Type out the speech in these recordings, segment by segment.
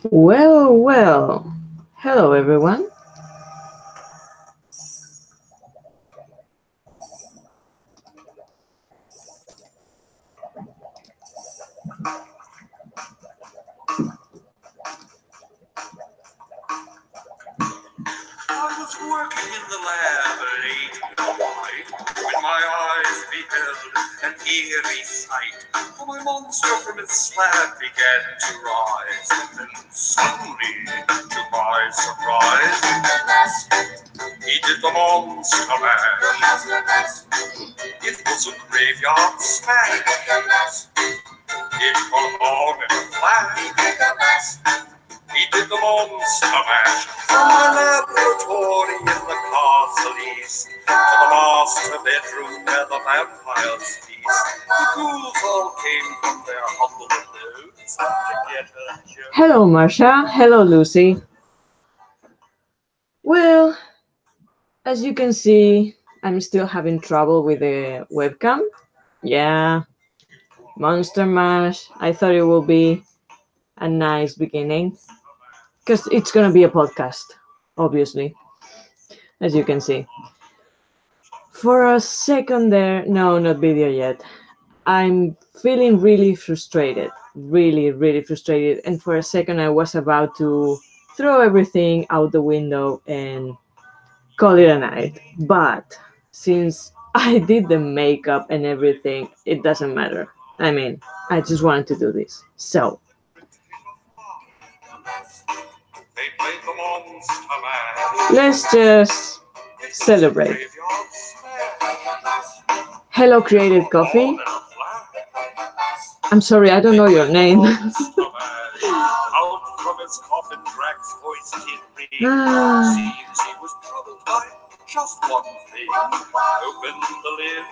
Well, well. Hello, everyone. I was working in the lab late at night when my eyes beheld an eerie sight. For my monster from its slab began to rise, and then suddenly, to my surprise, he did the monster mash. It was a graveyard smash. It prolonged in a flash. He did the monster mash from my laboratory in the castle east to the master bedroom where the vampires feast. The ghouls all came from their humble abodes to get a joke. Hello, Marsha. Hello, Lucy. Well, as you can see, I'm still having trouble with the webcam. Yeah, Monster Mash. I thought it would be a nice beginning because it's going to be a podcast, obviously, as you can see. For a second there, no, not video yet. I'm feeling really frustrated, really frustrated. And for a second, I was about to throw everything out the window and call it a night. But since I did the makeup and everything, it doesn't matter. I mean, I just wanted to do this. So, They played the monster mash. let's just celebrate. Graveyard smash. Hello, Created Coffee. All in a flash. I'm sorry, I don't know your name. Monster mash. Out from its coffin, Drax's voice did ring. Ah. Seems he was troubled by just one thing. Opened the lid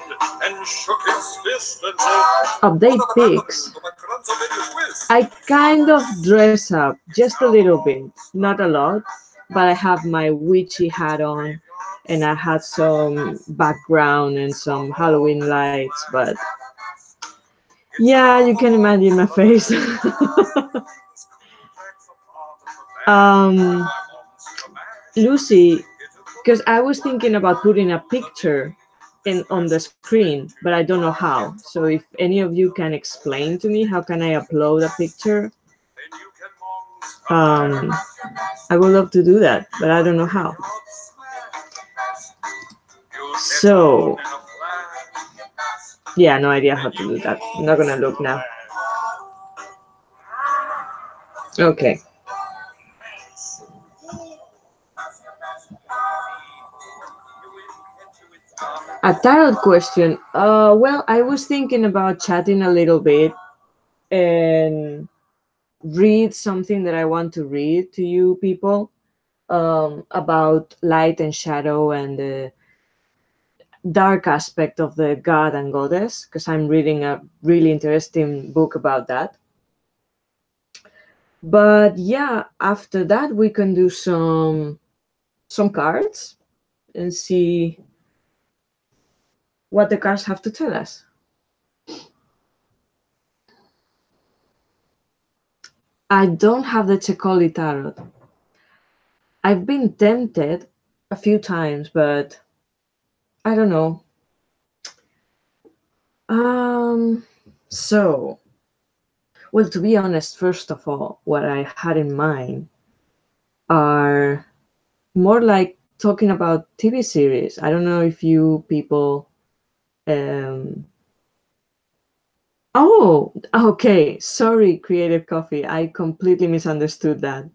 and shook his fist and said, Update pics. I kind of dress up just a little bit, not a lot, but I have my witchy hat on and I had some background and some Halloween lights, but yeah, you can imagine my face. Lucy, because I was thinking about putting a picture on the screen, but I don't know how. So if any of you can explain to me how can I upload a picture, I would love to do that, but I don't know how. So yeah, no idea how to do that. I'm not gonna look now. Okay. A tarot question. Well, I was thinking about chatting a little bit and read something that I want to read to you people about light and shadow and the dark aspect of the god and goddess, because I'm reading a really interesting book about that. But yeah, after that we can do some cards and see what the cards have to tell us. I don't have the Cecoli Tarot. I've been tempted a few times, but I don't know. So, well, to be honest, first of all, what I had in mind are more like talking about TV series. I don't know if you people... Oh, okay. Sorry, Creative Coffee. I completely misunderstood that.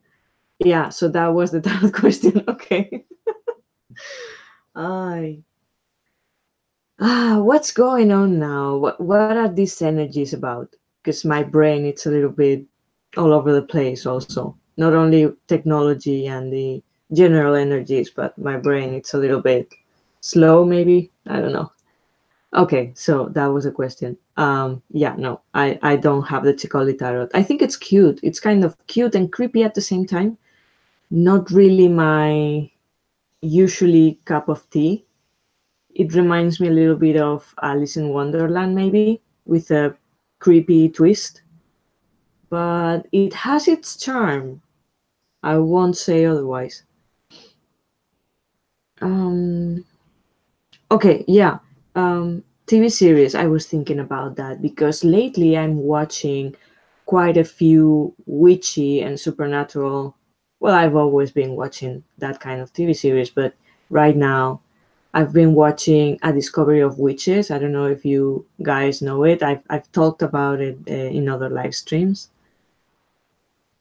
Yeah, so that was the tarot question. Okay. What's going on now? What are these energies about? Because my brain, it's a little bit all over the place also. Not only technology and the general energies, but my brain, it's a little bit slow, maybe. I don't know. Okay, so that was a question. Yeah, no, I don't have the Cecoli Tarot. I think it's cute. It's kind of cute and creepy at the same time. Not really my usually cup of tea. It reminds me a little bit of Alice in Wonderland, maybe, with a creepy twist, but it has its charm. I won't say otherwise. Okay, yeah. TV series, I was thinking about that because lately I'm watching quite a few witchy and supernatural. Well, I've always been watching that kind of TV series, but right now I've been watching A Discovery of Witches. I don't know if you guys know it. I've talked about it in other live streams.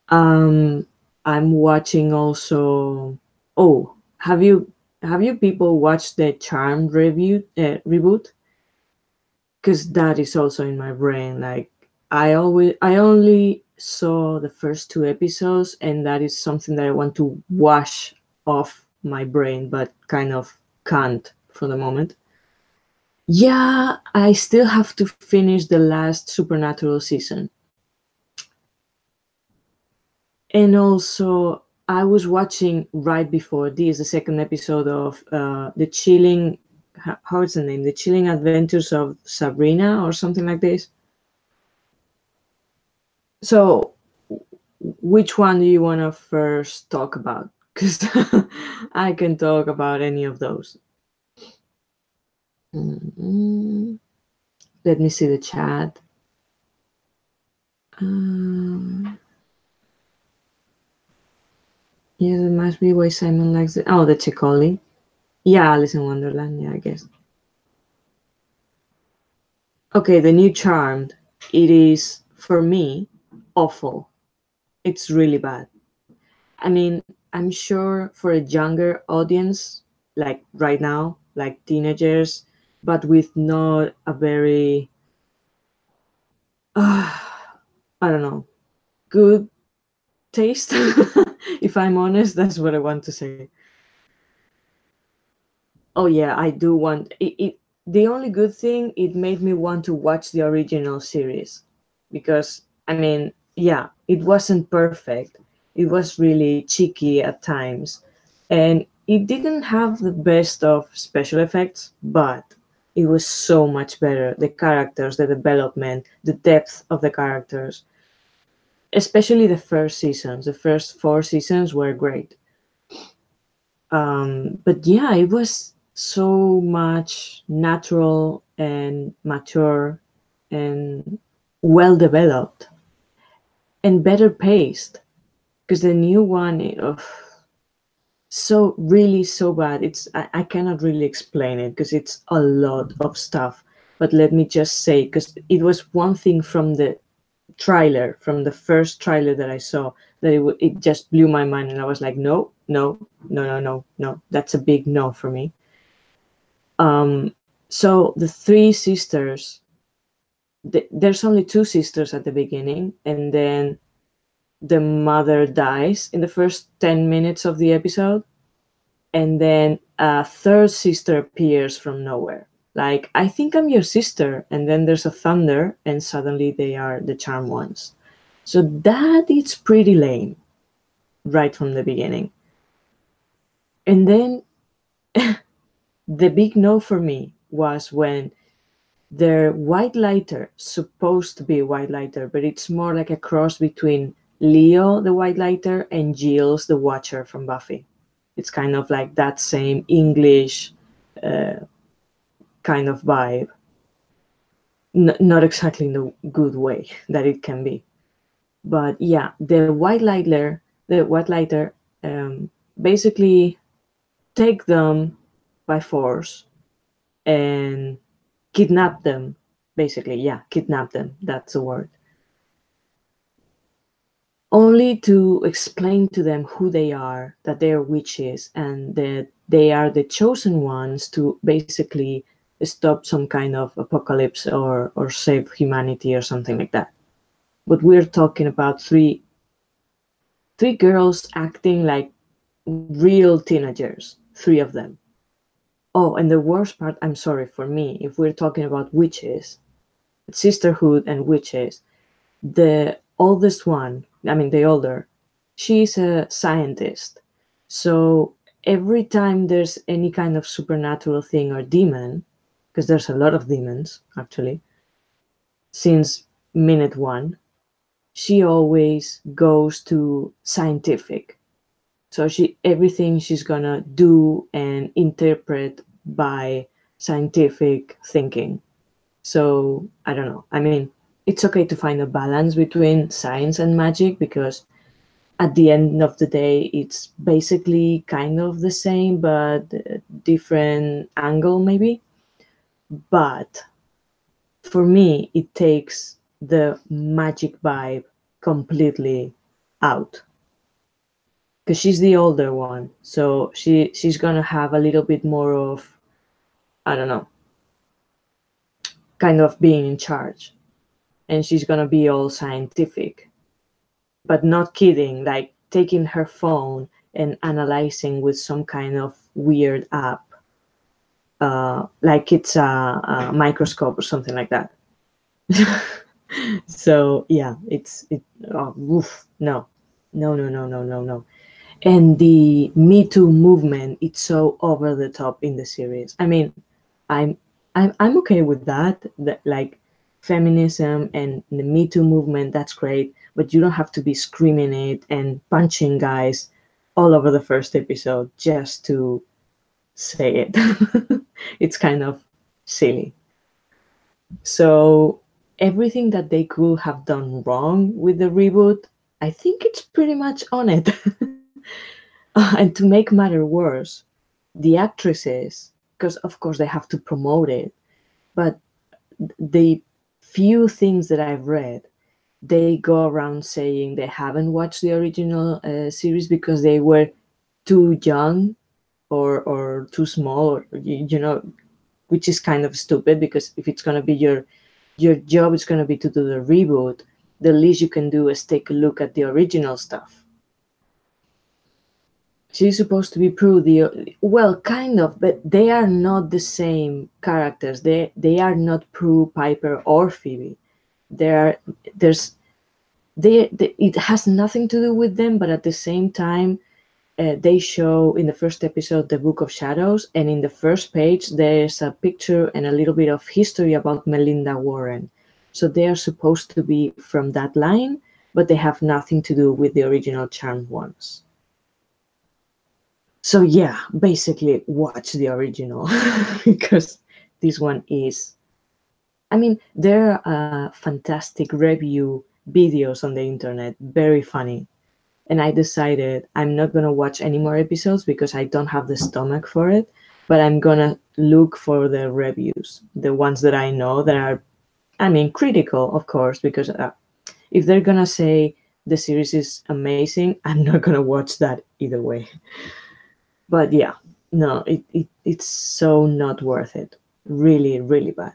I'm watching also. Oh, have you people watched the Charmed reboot? Because that is also in my brain. Like I only saw the first two episodes, and that is something that I want to wash off my brain, but kind of can't for the moment. Yeah, I still have to finish the last Supernatural season. And also, I was watching right before this the second episode of the chilling. How is the name? The Chilling Adventures of Sabrina or something like this. So, which one do you want to first talk about? Because I can talk about any of those. Let me see the chat. Yes, it must be why Simon likes it. Oh, the Chicoli. Yeah, Alice in Wonderland. Yeah, I guess. Okay, the new Charmed. It is, for me, awful. It's really bad. I mean, I'm sure for a younger audience, like right now, like teenagers, but with not a very, I don't know, good taste. If I'm honest, that's what I want to say. Oh yeah, I do want it. The only good thing, it made me want to watch the original series, because I mean, yeah, it wasn't perfect. It was really cheeky at times, and it didn't have the best of special effects, but it was so much better. The characters, the development, the depth of the characters, especially the first seasons. The first 4 seasons were great. But yeah, it was so much natural and mature and well developed and better paced, because the new one, so really so bad. I cannot really explain it because it's a lot of stuff. But let me just say, because it was one thing from the trailer, from the first trailer that I saw, that it just blew my mind, and I was like, no, no, no, no, no, no. That's a big no for me. So the three sisters, there's only two sisters at the beginning, and then the mother dies in the first 10 minutes of the episode, and then a third sister appears from nowhere. Like, I think I'm your sister, and then there's a thunder, and suddenly they are the charmed ones. So that is pretty lame right from the beginning. And then the big no for me was when their white lighter, supposed to be a white lighter, but it's more like a cross between Leo, the white lighter, and Giles, the Watcher from Buffy. It's kind of like that same English kind of vibe. Not exactly in the good way that it can be. But yeah, the white lighter basically take them by force and kidnap them. Basically, yeah, kidnap them. That's the word. Only to explain to them who they are, that they are witches, and that they are the chosen ones to basically stop some kind of apocalypse or save humanity or something like that. But we're talking about three girls acting like real teenagers, three of them. Oh, and the worst part, I'm sorry, for me, if we're talking about witches, sisterhood and witches, the oldest one, I mean the older, she's a scientist. So every time there's any kind of supernatural thing or demon, because there's a lot of demons actually, since minute one, she always goes to scientific. So everything she's gonna do and interpret by scientific thinking. So I don't know. I mean, it's okay to find a balance between science and magic, because at the end of the day, it's basically kind of the same, but different angle maybe. But for me, it takes the magic vibe completely out, because she's the older one, so she's gonna have a little bit more of, I don't know, kind of being in charge, and she's gonna be all scientific, but not kidding, like taking her phone and analyzing with some kind of weird app, like it's a microscope or something like that. So yeah, oof, no, no, no, no, no, no, no. And the Me Too movement, it's so over the top in the series. I mean, I'm I'm okay with that. That, like, feminism and the Me Too movement, that's great, but you don't have to be screaming it and punching guys all over the first episode just to say it. It's kind of silly. So everything that they could have done wrong with the reboot, I think it's pretty much on it. And to make matter worse, the actresses, because of course they have to promote it, but the few things that I've read, they go around saying they haven't watched the original series because they were too young or too small, or you know, which is kind of stupid, because if it's going to be your job is going to be to do the reboot, the least you can do is take a look at the original stuff. She's supposed to be Prue, well, kind of, but they are not the same characters. They are not Prue, Piper, or Phoebe. There's it has nothing to do with them, but at the same time, they show in the first episode the Book of Shadows, and in the first page there's a picture and a little bit of history about Melinda Warren. So they are supposed to be from that line, but they have nothing to do with the original Charmed ones. So yeah, basically watch the original because this one is, I mean, there are fantastic review videos on the internet, very funny. And I decided I'm not going to watch any more episodes because I don't have the stomach for it, but I'm going to look for the reviews, the ones that I know that are, I mean, critical, of course, because if they're going to say the series is amazing, I'm not going to watch that either way. But yeah, no, it's so not worth it. Really, really bad.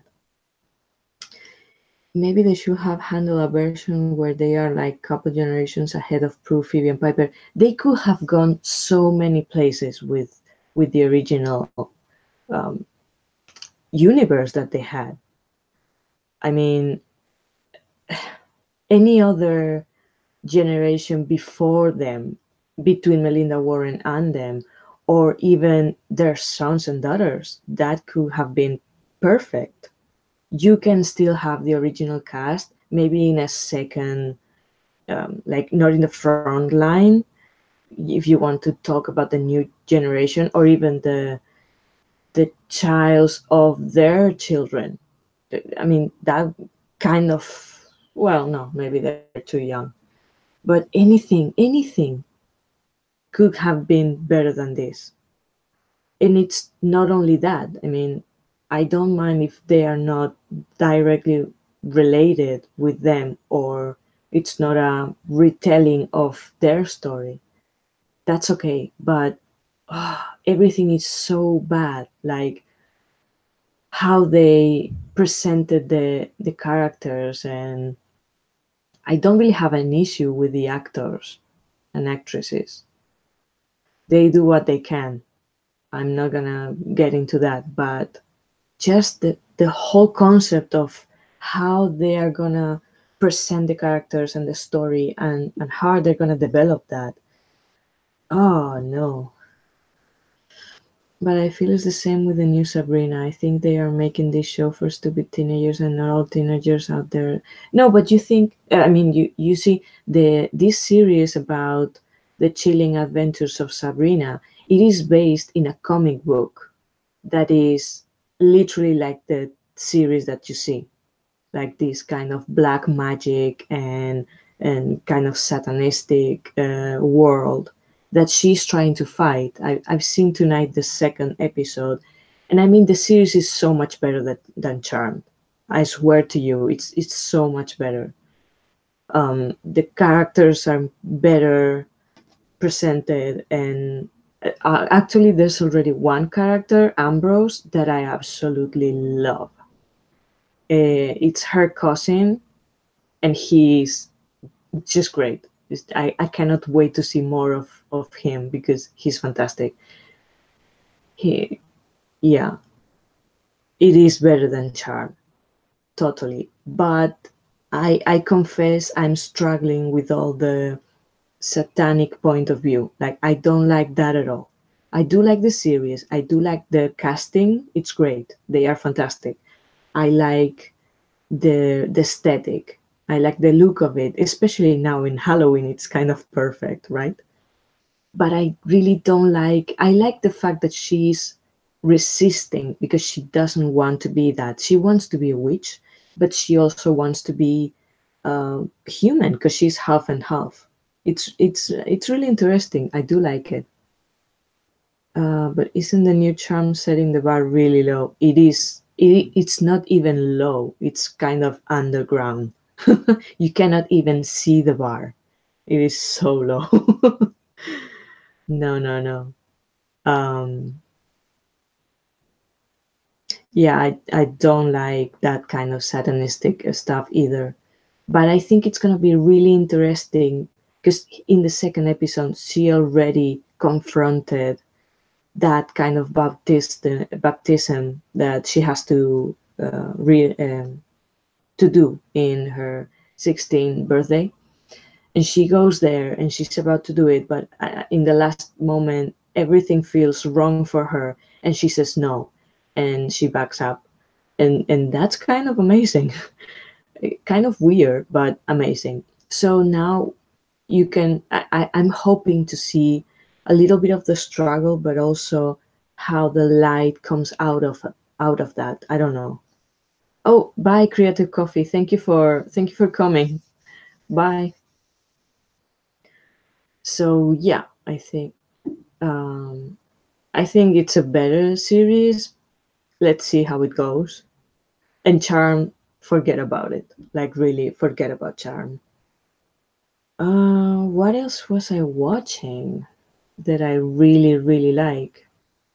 Maybe they should have handled a version where they are like a couple generations ahead of Prue, Phoebe, and Piper. They could have gone so many places with the original universe that they had. I mean, any other generation before them, between Melinda Warren and them, or even their sons and daughters, that could have been perfect. You can still have the original cast, maybe in a second, like not in the front line, if you want to talk about the new generation, or even the childs of their children. I mean, that kind of, well, no, maybe they're too young. But anything could have been better than this. And it's not only that. I mean, I don't mind if they are not directly related with them, or it's not a retelling of their story. That's okay. But everything is so bad. Like how they presented the characters, and I don't really have an issue with the actors and actresses. They do what they can. I'm not gonna get into that, but just the whole concept of how they are gonna present the characters and the story, and how they're gonna develop that. Oh no. But I feel it's the same with the new Sabrina. I think they are making this show for stupid teenagers, and not all teenagers out there. No, but you think? I mean, you see this series about the chilling adventures of Sabrina. It is based in a comic book that is literally like the series that you see, like this kind of black magic and kind of satanistic world that she's trying to fight. I've seen tonight the second episode, and I mean the series is so much better than Charmed. I swear to you, it's so much better. The characters are better presented, and actually, there's already one character, Ambrose, that I absolutely love. It's her cousin, and he's just great. I cannot wait to see more of him because he's fantastic. He, yeah, it is better than Charm, totally. But I confess I'm struggling with all the satanic point of view. Like, I don't like that at all. I do like the series. I do like the casting. It's great. They are fantastic. I like the aesthetic. I like the look of it, especially now in Halloween. It's kind of perfect, right? But I really don't like. I like the fact that she's resisting because she doesn't want to be that. She wants to be a witch, but she also wants to be human because she's half and half. It's really interesting. I do like it. But isn't the new charm setting the bar really low? It is. It's not even low. It's kind of underground. You cannot even see the bar. It is so low. No, no, no. Um, yeah, I don't like that kind of satanistic stuff either. But I think it's gonna be really interesting because in the second episode, she already confronted that kind of baptism that she has to do in her 16th birthday, and she goes there and she's about to do it, but in the last moment everything feels wrong for her, and she says no, and she backs up, and that's kind of amazing. Kind of weird but amazing. So now you can I'm hoping to see a little bit of the struggle, but also how the light comes out of that. I don't know. Oh, bye, Creative Coffee. Thank you for coming. Bye. So yeah, um I think it's a better series. Let's see how it goes. And Charm, forget about it. Like, really forget about Charm. What else was I watching that I really, really like?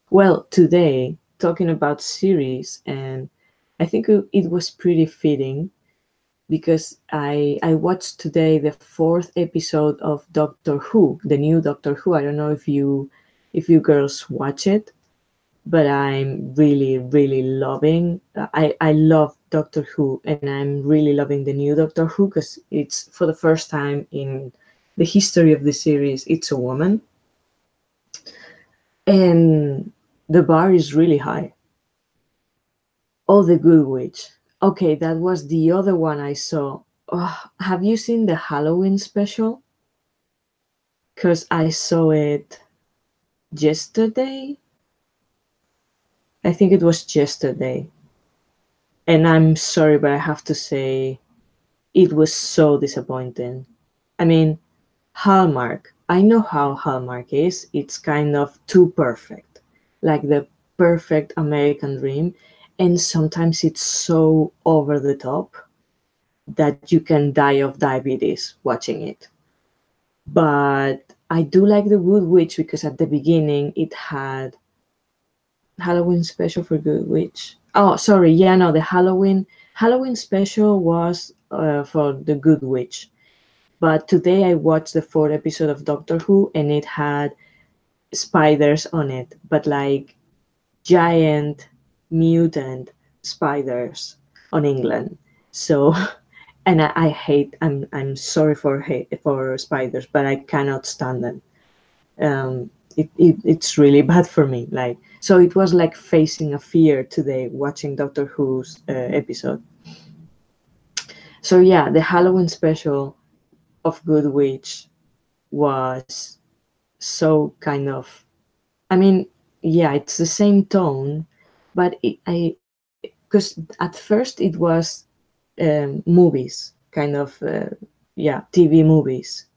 Well, today, talking about series, and I think it was pretty fitting because I watched today the fourth episode of Doctor Who, the new Doctor Who. I don't know if you girls watch it, but I'm really, really loving. I love Doctor Who, and I'm really loving the new Doctor Who because it's for the first time in the history of the series. It's a woman, and the bar is really high. Oh, the Good Witch. Okay, that was the other one I saw. Oh, have you seen the Halloween special? Because I saw it yesterday. I think it was yesterday. And I'm sorry, but I have to say, it was so disappointing. I mean, Hallmark. I know how Hallmark is. It's kind of too perfect, like the perfect American dream. And sometimes it's so over the top that you can die of diabetes watching it. But I do like The Good Witch because at the beginning it had Halloween special for Good Witch. Oh, sorry, yeah, no, the Halloween special was for The Good Witch. But today I watched the fourth episode of Doctor Who, and it had spiders on it, but like giant mutant spiders on England. So, and I hate. I'm sorry for spiders, but I cannot stand them. it's really bad for me. Like, so it was like facing a fear today watching Doctor Who's episode. So yeah, the Halloween special of Good Witch was so kind of, I mean, yeah, it's the same tone, but because at first it was movies, kind of, yeah, TV movies.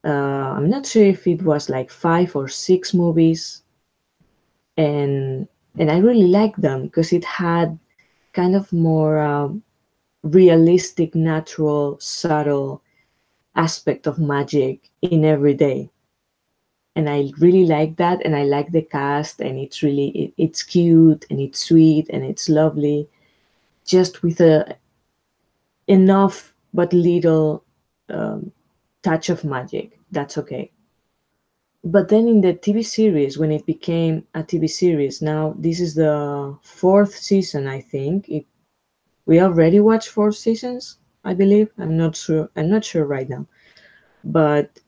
I'm not sure if it was like 5 or 6 movies, and I really liked them because it had kind of more realistic, natural, subtle aspect of magic in every day. And I really like that, and I like the cast, and it's really it's cute and it's sweet and it's lovely, just with a enough but little um, touch of magic. That's okay. But then in the TV series, when it became a TV series, now this is the 4th season, I think. We already watched 4 seasons, I believe. I'm not sure. I'm not sure right now. But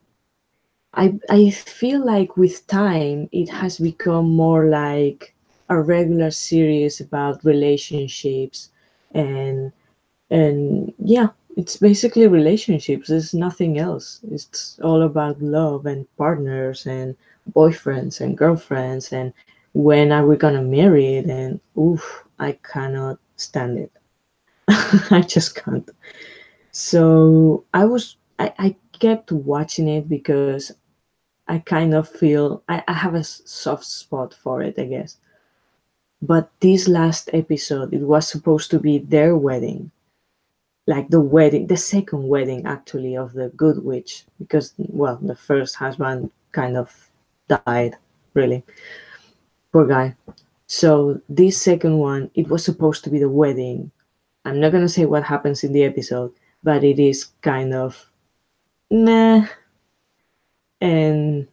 I feel like with time, it has become more like a regular series about relationships, and yeah, it's basically relationships. There's nothing else. It's all about love and partners and boyfriends and girlfriends and when are we gonna marry it, and oof, I cannot stand it. I just can't. So I kept watching it because I kind of feel I have a soft spot for it, I guess. But this last episode, it was supposed to be their wedding, like the wedding, the second wedding actually of the Good Witch, because well, the first husband kind of died, really, poor guy. So this second one, it was supposed to be the wedding. I'm not gonna say what happens in the episode, but it is kind of meh, and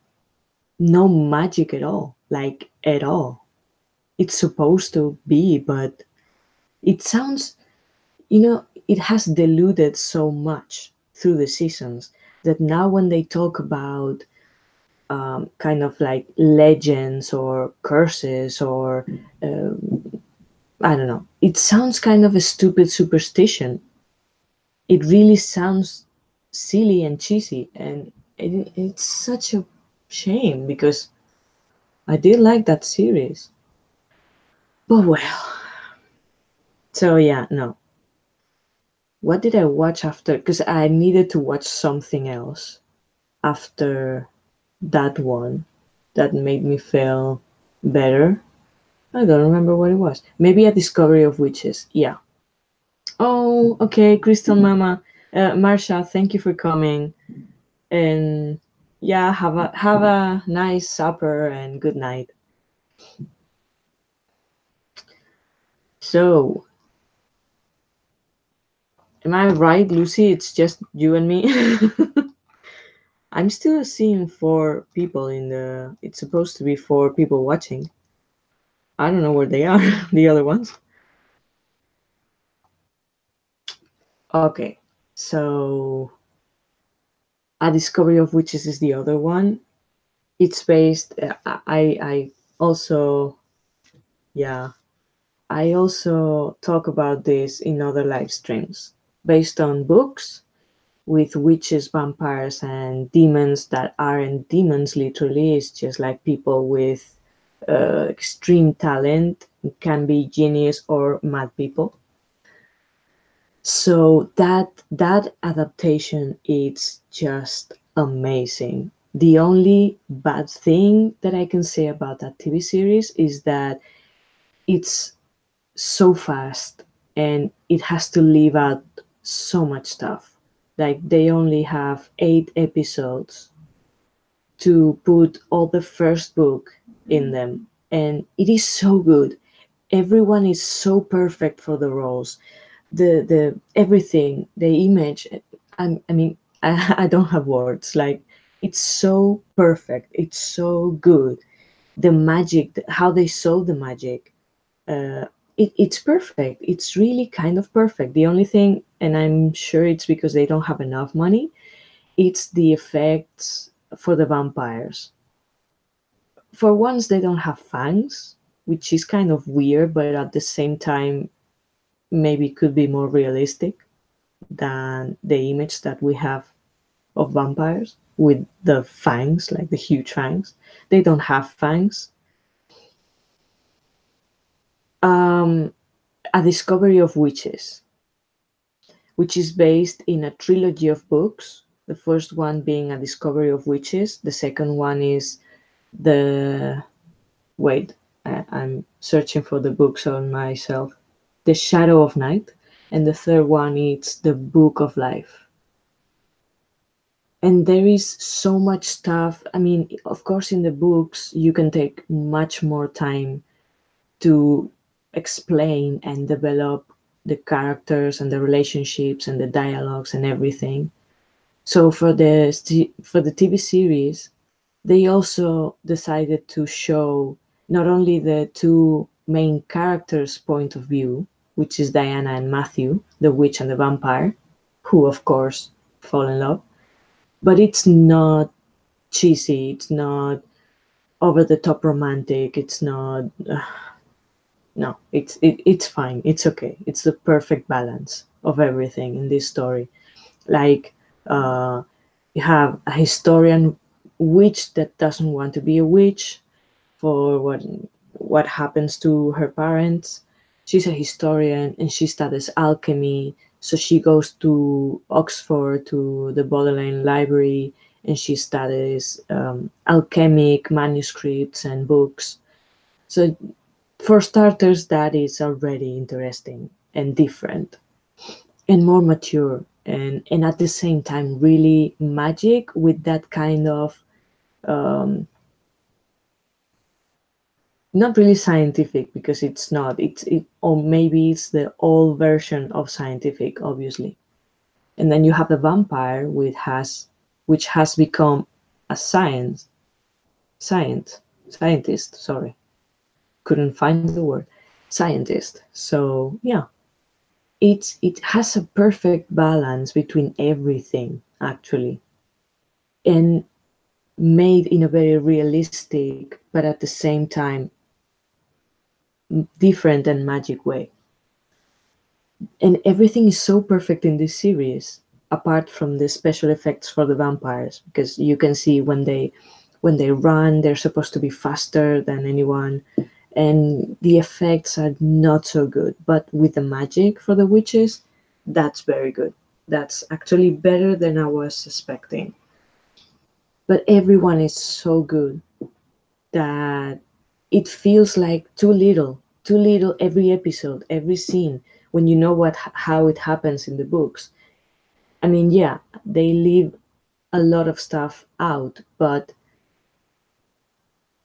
no magic at all, like at all. It's supposed to be, but it sounds, it has diluted so much through the seasons that now when they talk about kind of like legends or curses or I don't know, it sounds kind of a stupid superstition. It really sounds silly and cheesy, and it's such a shame because I did like that series. But well, so yeah, no. What did I watch after? Because I needed to watch something else after that one that made me feel better. I don't remember what it was. Maybe a Discovery of Witches. Yeah. Oh, okay, Crystal Mama. Marsha, thank you for coming. And yeah, have a nice supper and good night. So, am I right, Lucy? It's just you and me. I'm still seeing 4 people in the. It's supposed to be 4 people watching. I don't know where they are, the other ones. Okay, so A Discovery of Witches is the other one. It's based. I also, yeah, I also talk about this in other live streams based on books with witches, vampires, and demons that aren't demons literally. It's just like people with extreme talent, can be genius or mad people. So that adaptation is just amazing. The only bad thing that I can say about that TV series is that it's so fast and it has to leave out so much stuff. Like they only have 8 episodes to put all the first book in them, and it is so good. Everyone is so perfect for the roles. The everything, the image. I mean, I don't have words. Like it's so perfect. It's so good. The magic, how they saw the magic. Uh, it's perfect. It's really kind of perfect. The only thing, and I'm sure it's because they don't have enough money, it's the effects for the vampires. for once, they don't have fangs, which is kind of weird, but at the same time, maybe could be more realistic than the image that we have of vampires with the fangs, like the huge fangs. They don't have fangs. A Discovery of Witches, which is based in a trilogy of books. The first one being A Discovery of Witches. The second one is the... Wait, I'm searching for the books on myself. The Shadow of Night. And the third one is The Book of Life. And there is so much stuff. I mean, of course, in the books, you can take much more time to explain and develop the characters and the relationships and the dialogues and everything. So for the TV series, they also decided to show not only the two main characters' point of view, which is Diana and Matthew, the witch and the vampire, who of course fall in love, but it's not cheesy, it's not over the top romantic, it's not no, it's fine, it's okay, it's the perfect balance of everything in this story. Like you have a historian witch that doesn't want to be a witch for what happens to her parents. She's a historian and she studies alchemy, so she goes to Oxford, to the Bodleian Library, and she studies alchemic manuscripts and books. So for starters, that is already interesting and different and more mature, and at the same time really magic with that kind of not really scientific, because it's not, or maybe it's the old version of scientific, obviously. And then you have the vampire, which has become a scientist, sorry, couldn't find the word, scientist. So yeah, it has a perfect balance between everything, actually, and made in a very realistic, but at the same time different and magic way. And everything is so perfect in this series, apart from the special effects for the vampires, because you can see when they run, they're supposed to be faster than anyone, and the effects are not so good. But with the magic for the witches, that's very good. That's actually better than I was suspecting. But everyone is so good that it feels like too little every episode, every scene, when you know how it happens in the books. I mean, yeah, they leave a lot of stuff out, but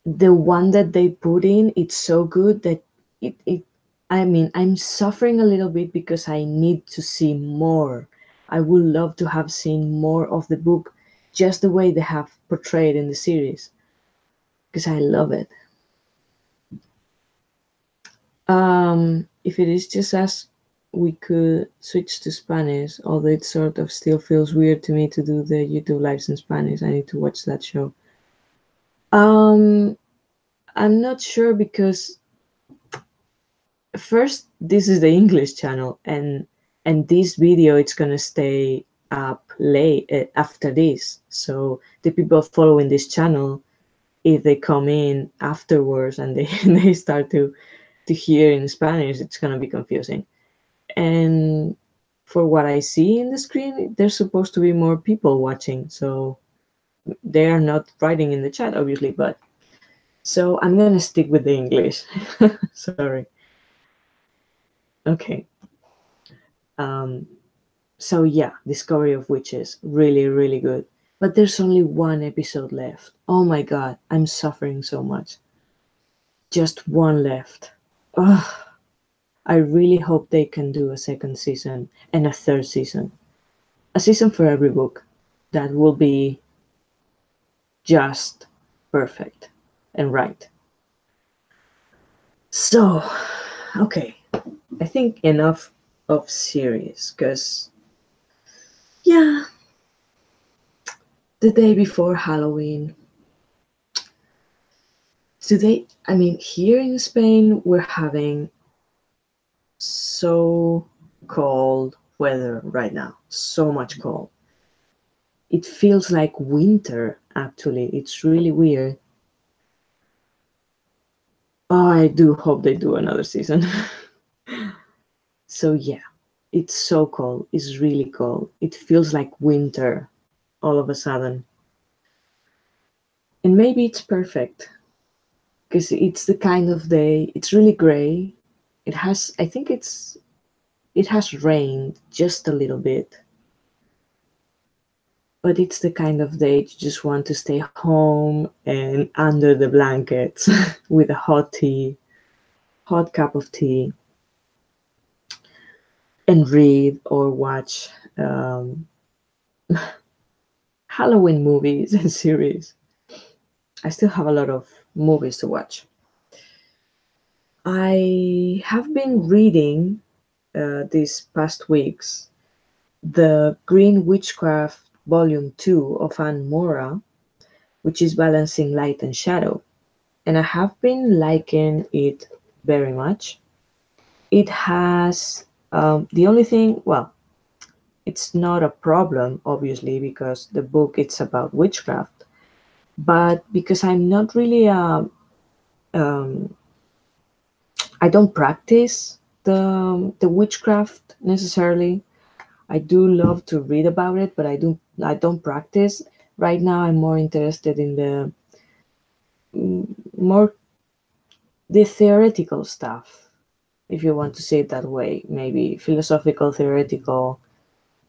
the one that they put in, it's so good that it I mean, I'm suffering a little bit because I need to see more. I would love to have seen more of the book, just the way they have portrayed in the series, because I love it. If it is just us, we could switch to Spanish, although it sort of still feels weird to me to do the YouTube lives in Spanish. I need to watch that show. I'm not sure, because first, this is the English channel, and this video, it's gonna stay up late after this. So the people following this channel, if they come in afterwards and they start to hear in Spanish, it's gonna be confusing. And for what I see in the screen, there's supposed to be more people watching, so they are not writing in the chat, obviously. But so I'm gonna stick with the English. Sorry. Okay. So yeah, Discovery of Witches, really, really good. But there's only one episode left. Oh my god, I'm suffering so much. Just one left. Ugh. I really hope they can do a second season and a third season. A season for every book. That will be just perfect and right. So, okay. I think enough of series, because yeah, the day before Halloween, Today, I mean, here in Spain, we're having so cold weather right now, so much cold. It feels like winter, actually. It's really weird. Oh, I do hope they do another season. So, yeah, it's so cold. It's really cold. It feels like winter all of a sudden. And maybe it's perfect because it's the kind of day, it's really gray. I think it has rained just a little bit, but it's the kind of day you just want to stay home and under the blankets with a hot cup of tea, and read or watch Halloween movies and series. I still have a lot of movies to watch. I have been reading these past weeks the Green Witchcraft Volume 2 of Ann Moura, which is Balancing Light and Shadow, and I have been liking it very much. It has the only thing, well, it's not a problem, obviously, because the book it's about witchcraft, but because I'm not really um, I don't practice the witchcraft necessarily. I do love to read about it, but I don't practice. Right now, I'm more interested in the more the theoretical stuff, if you want to say it that way. Maybe philosophical, theoretical,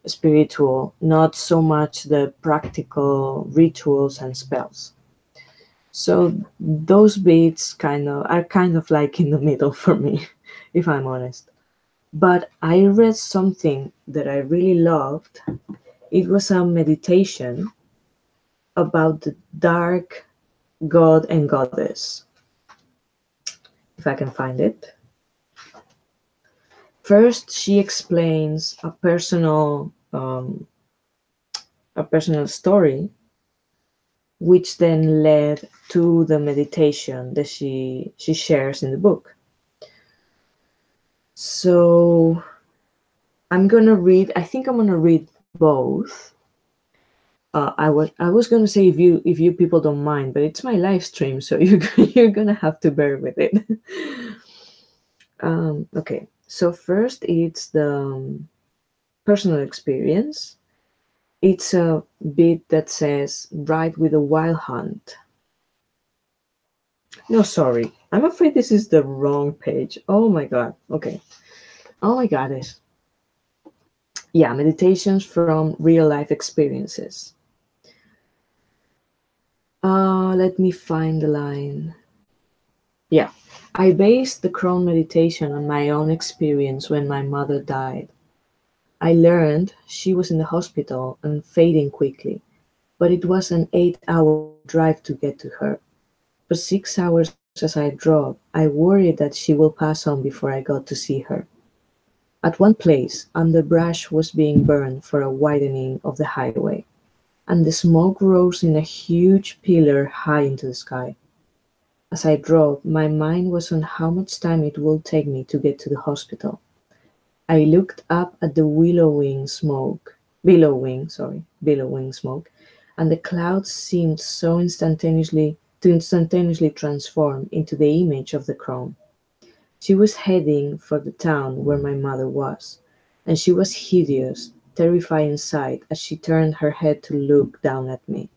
spiritual, not so much the practical rituals and spells. So those bits kind of like in the middle for me, if I'm honest. But I read something that I really loved. It was a meditation about the dark god and goddess, if I can find it. First, she explains a personal story, which then led to the meditation that she shares in the book. So I'm gonna read. I think I'm gonna read both. I was gonna say if you people don't mind, but it's my live stream, so you're gonna have to bear with it. Okay, so first it's the personal experience. It's a bit that says "Ride with a Wild Hunt." No, sorry, I'm afraid this is the wrong page. Oh my god. Okay. Oh my goddess. Yeah, meditations from real life experiences. Let me find the line. Yeah, I based the crone meditation on my own experience when my mother died. I learned she was in the hospital and fading quickly, but it was an 8-hour drive to get to her. For 6 hours as I drove, I worried that she will pass on before I got to see her. At one place, underbrush was being burned for a widening of the highway, and the smoke rose in a huge pillar high into the sky. As I drove, my mind was on how much time it would take me to get to the hospital. I looked up at the billowing smoke, and the clouds seemed so instantaneously transform into the image of the crone. She was heading for the town where my mother was, and she was hideous, terrifying sight as she turned her head to look down at me.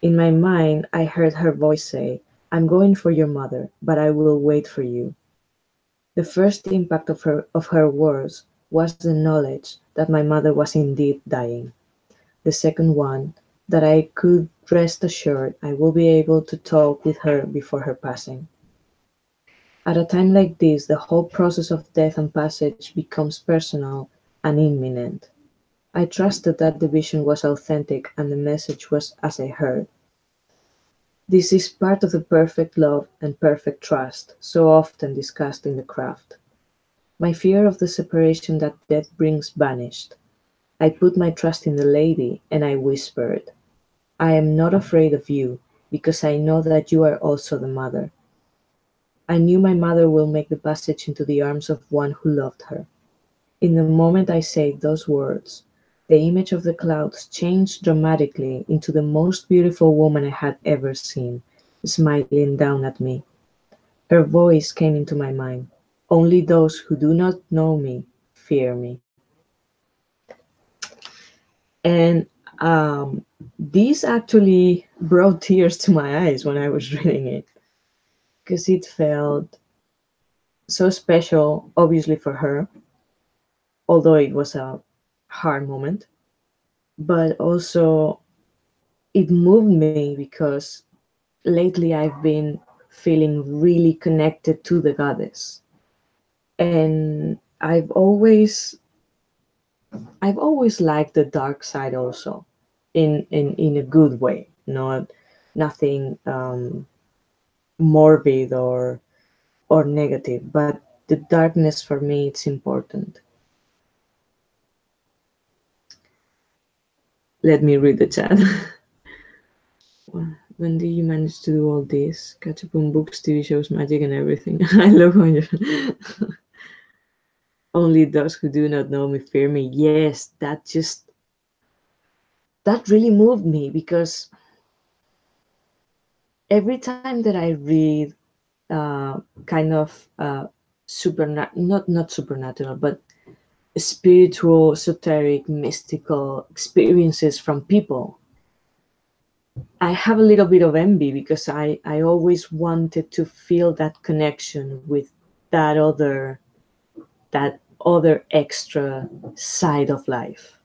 In my mind, I heard her voice say, "I'm going for your mother, but I will wait for you." The first impact of her words was the knowledge that my mother was indeed dying. The second one, that I could rest assured I will be able to talk with her before her passing. At a time like this, the whole process of death and passage becomes personal and imminent. I trusted that the vision was authentic and the message was as I heard. This is part of the perfect love and perfect trust so often discussed in the craft. My fear of the separation that death brings vanished. I put my trust in the lady and I whispered, "I am not afraid of you, because I know that you are also the mother. I knew my mother will make the passage into the arms of one who loved her. In the moment I said those words, the image of the clouds changed dramatically into the most beautiful woman I had ever seen, smiling down at me. Her voice came into my mind. Only those who do not know me fear me. And this actually brought tears to my eyes when I was reading it, because it felt so special, obviously for her, although it was a hard moment, but also it moved me because lately I've been feeling really connected to the goddess. And I've always liked the dark side also, in a good way, not nothing morbid or negative, but the darkness for me it's important. Let me read the chat. When did you manage to do all this? Catch up on books, TV shows, magic, and everything. I love when you. Only those who do not know me fear me. Yes, that really moved me, because every time that I read kind of not supernatural, but spiritual, esoteric, mystical experiences from people, I have a little bit of envy, because I always wanted to feel that connection with that other that other extra side of life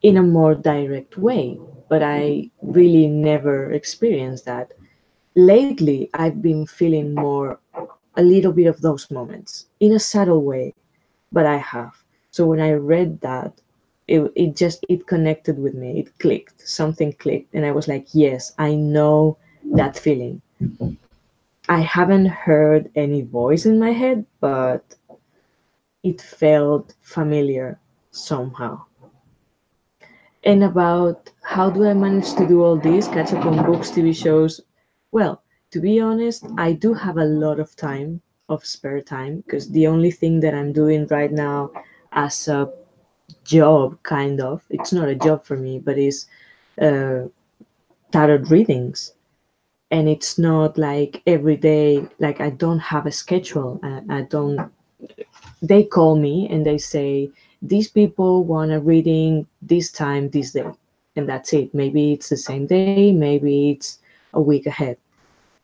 in a more direct way, but I really never experienced that. Lately, I've been feeling more a little bit of those moments in a subtle way, but I have. So when I read that, it connected with me. It clicked. Something clicked, and I was like, yes, I know that feeling. I haven't heard any voice in my head, but it felt familiar somehow. And about how do I manage to do all this, catch up on books, TV shows? Well, to be honest, I do have a lot of time, of spare time, because the only thing that I'm doing right now as a job, kind of, it's not a job for me, but is uh, tarot readings. And it's not like every day, like I don't have a schedule. I don't, they call me and they say, these people want a reading this time, this day. And that's it. Maybe it's the same day, maybe it's a week ahead.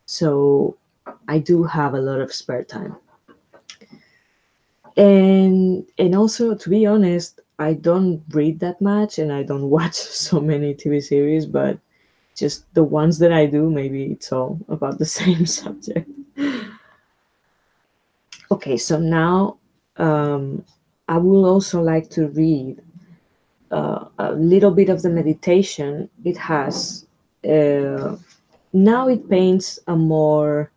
So I do have a lot of spare time. And also, to be honest, I don't read that much and I don't watch so many TV series, but just the ones that I do, maybe it's all about the same subject. Okay, so now I will also like to read a little bit of the meditation. It has, now it paints a more,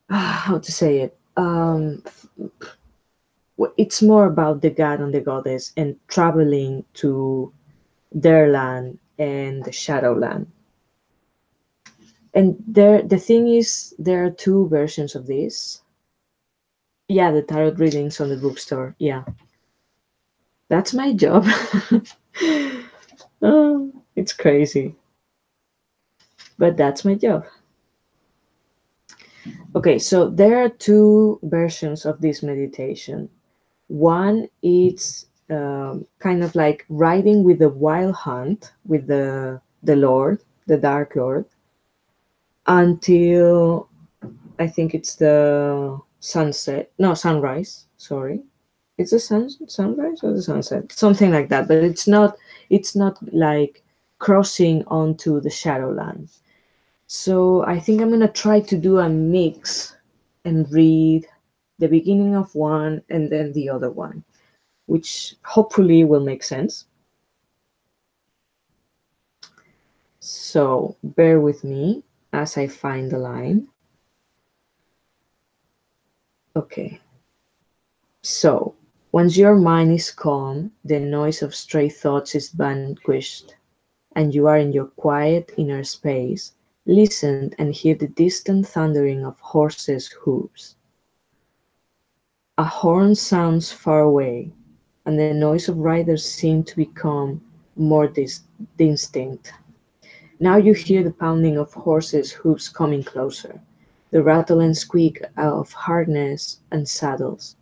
how to say it, it's more about the god and the goddess and traveling to their land and the shadowland. And the thing is, there are two versions of this. Yeah, the tarot readings on the bookstore. Yeah, that's my job. Oh, it's crazy, but that's my job. Okay, so there are two versions of this meditation. One is kind of like riding with the wild hunt with the Lord, the Dark Lord, until I think it's the sunset. No, sunrise. Sorry, it's the sunrise or the sunset, something like that. But it's not like crossing onto the shadowland. So I think I'm gonna try to do a mix and read the beginning of one and then the other one, which hopefully will make sense. So bear with me as I find the line. Okay. So once your mind is calm, the noise of stray thoughts is vanquished, and you are in your quiet inner space, listen and hear the distant thundering of horses' hooves. A horn sounds far away, and the noise of riders seems to become more distinct. Now you hear the pounding of horses' hoofs coming closer, the rattle and squeak of harness and saddles,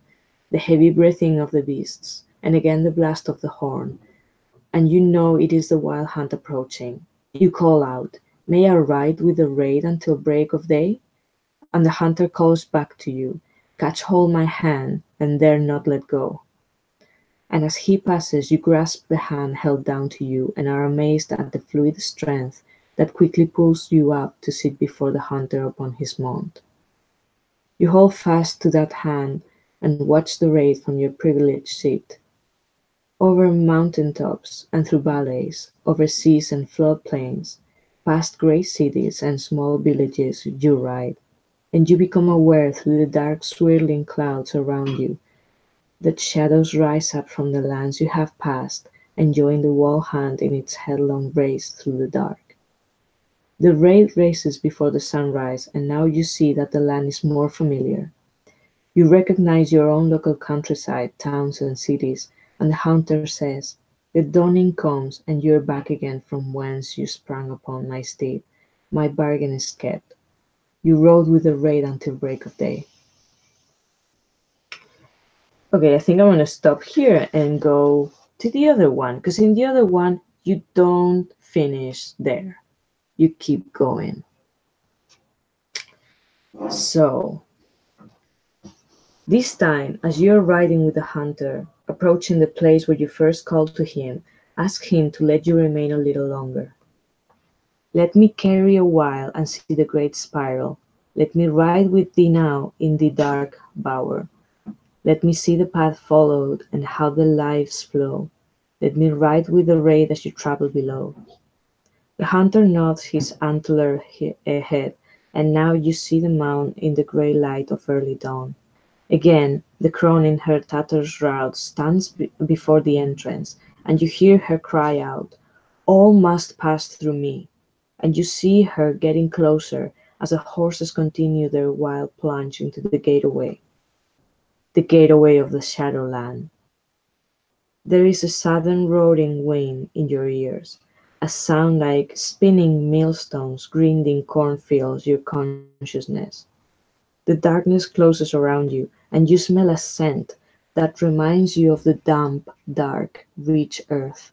the heavy breathing of the beasts, and again the blast of the horn, and you know it is the wild hunt approaching. You call out, "May I ride with the raid until break of day?" And the hunter calls back to you, "Catch hold my hand, and dare not let go." And as he passes, you grasp the hand held down to you and are amazed at the fluid strength that quickly pulls you up to sit before the hunter upon his mount. You hold fast to that hand and watch the raid from your privileged seat. Over mountain tops and through valleys, over seas and flood plains, past great cities and small villages you ride, and you become aware through the dark swirling clouds around you that shadows rise up from the lands you have passed and join the wild hunt in its headlong race through the dark. The raid races before the sunrise, and now you see that the land is more familiar. You recognize your own local countryside, towns and cities, and the hunter says, "The dawning comes, and you are back again from whence you sprang upon my steed. My bargain is kept. You rode with the raid until break of day." Okay, I think I'm going to stop here and go to the other one, because in the other one, you don't finish there. You keep going. So, this time, as you are riding with the hunter, approaching the place where you first called to him, ask him to let you remain a little longer. "Let me carry a while and see the great spiral. Let me ride with thee now in the dark bower. Let me see the path followed and how the lives flow. Let me ride with the raid as you travel below." The hunter nods his antlered head, and now you see the mound in the grey light of early dawn. Again, the crone in her tattered shroud stands before the entrance, and you hear her cry out, "All must pass through me." And you see her getting closer as the horses continue their wild plunge into the gateway of the Shadowland. There is a sudden roaring wind in your ears, a sound like spinning millstones grinding corn fills your consciousness. The darkness closes around you, and you smell a scent that reminds you of the damp, dark, rich earth.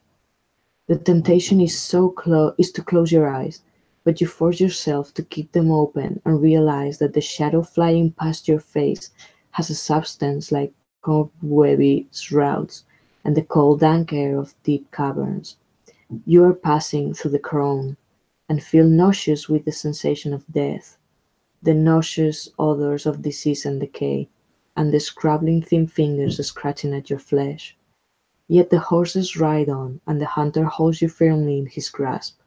The temptation is to close your eyes, but you force yourself to keep them open and realize that the shadow flying past your face has a substance like cobwebby shrouds and the cold dank air of deep caverns. You are passing through the crown, and feel nauseous with the sensation of death, the nauseous odors of disease and decay, and the scrabbling thin fingers scratching at your flesh. Yet the horses ride on, and the hunter holds you firmly in his grasp,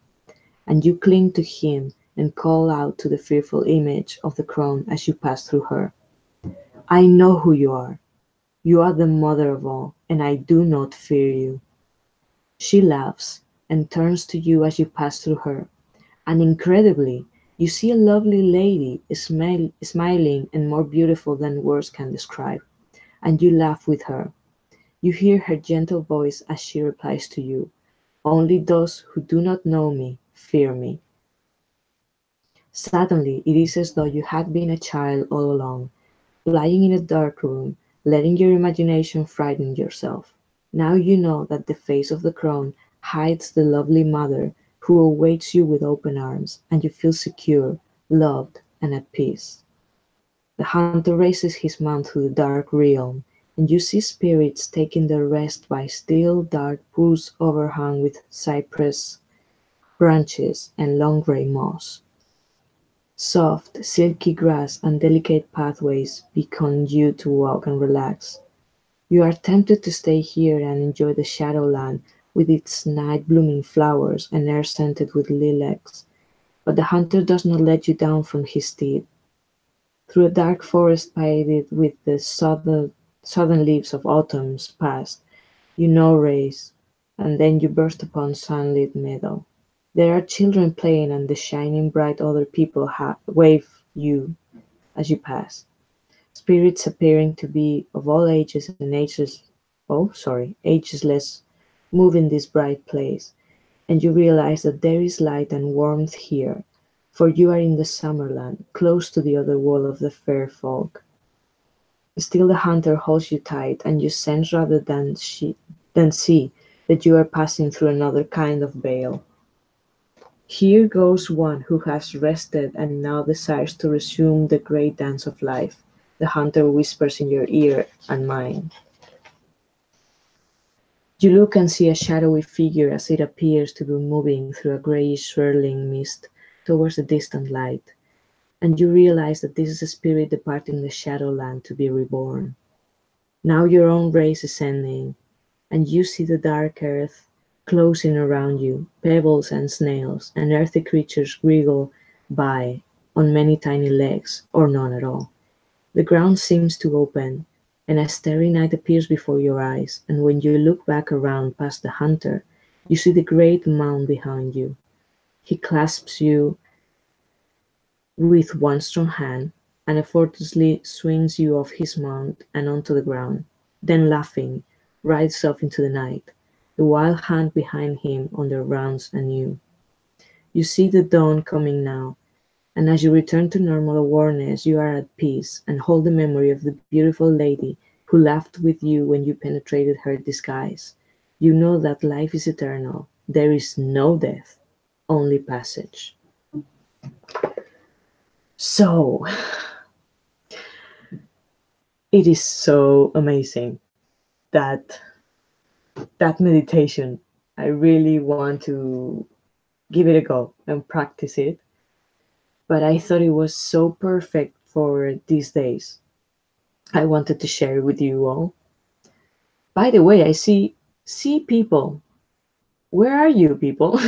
and you cling to him and call out to the fearful image of the crone as you pass through her, "I know who you are. You are the mother of all, and I do not fear you." She laughs and turns to you as you pass through her, and incredibly, you see a lovely lady smiling and more beautiful than words can describe, and you laugh with her. You hear her gentle voice as she replies to you, "Only those who do not know me fear me." Suddenly, it is as though you had been a child all along, lying in a dark room, letting your imagination frighten yourself. Now you know that the face of the crone hides the lovely mother who awaits you with open arms, and you feel secure, loved, and at peace. The hunter races his mount through the dark realm, and you see spirits taking their rest by still, dark pools overhung with cypress branches and long grey moss. Soft, silky grass and delicate pathways beckon you to walk and relax. You are tempted to stay here and enjoy the Shadowland with its night-blooming flowers and air scented with lilacs, but the hunter does not let you down from his steed. Through a dark forest painted with the southern leaves of autumn's past, you now race, and then you burst upon sunlit meadow. There are children playing, and the shining bright other people wave you as you pass. Spirits appearing to be of all ages and ageless, move in this bright place, and you realize that there is light and warmth here, for you are in the Summerland, close to the other wall of the fair folk. Still the hunter holds you tight, and you sense rather than see that you are passing through another kind of veil. Here goes one who has rested and now desires to resume the great dance of life, the hunter whispers in your ear and mine. You look and see a shadowy figure as it appears to be moving through a greyish swirling mist towards the distant light, and you realize that this is a spirit departing the Shadowland to be reborn. Now your own race is ending, and you see the dark earth closing around you, pebbles and snails and earthy creatures wriggle by on many tiny legs, or none at all. The ground seems to open, and a starry night appears before your eyes, and when you look back around past the hunter, you see the great mound behind you. He clasps you with one strong hand, and effortlessly swings you off his mount and onto the ground, then laughing, rides off into the night, the wild hunt behind him on their rounds anew. You see the dawn coming now, and as you return to normal awareness, you are at peace and hold the memory of the beautiful lady who laughed with you when you penetrated her disguise. You know that life is eternal. There is no death, only passage. So, it is so amazing that meditation. I really want to give it a go and practice it. But I thought it was so perfect for these days. I wanted to share it with you all. By the way, I see people. Where are you, people?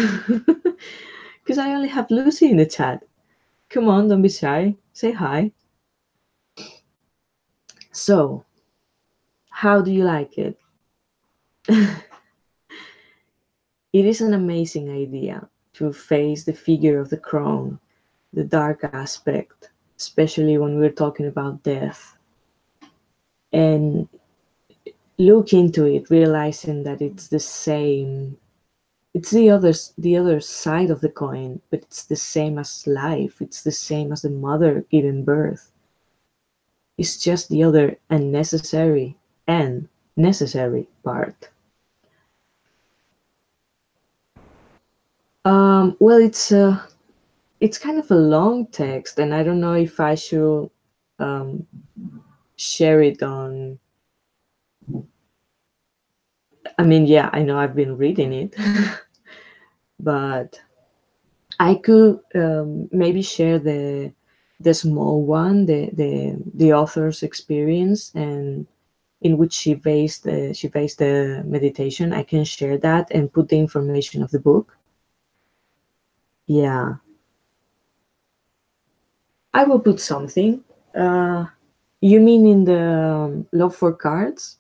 Because I only have Lucy in the chat. Come on, don't be shy. Say hi. So, how do you like it? It is an amazing idea to face the figure of the crone, the dark aspect, especially when we're talking about death, and look into it, realizing that it's the same. It's the other side of the coin, but it's the same as life. It's the same as the mother giving birth. It's just the other unnecessary and necessary part. Well, it's kind of a long text, and I don't know if I should share it on. I mean, yeah, I know I've been reading it, but I could maybe share the small one, the author's experience, and in which she based the meditation. I can share that and put the information of the book. Yeah, I will put something. You mean in the Love for Cards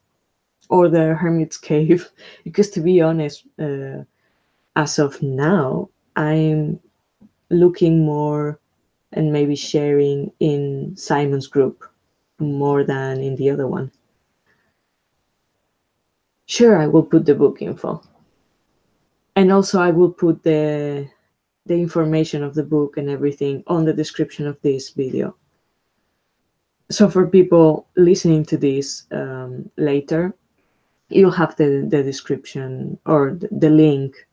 or the Hermit's Cave? Because to be honest, as of now, I'm looking more and maybe sharing in Simon's group more than in the other one. Sure, I will put the book info. And also I will put the information of the book and everything on the description of this video. So for people listening to this later, you'll have the description or the link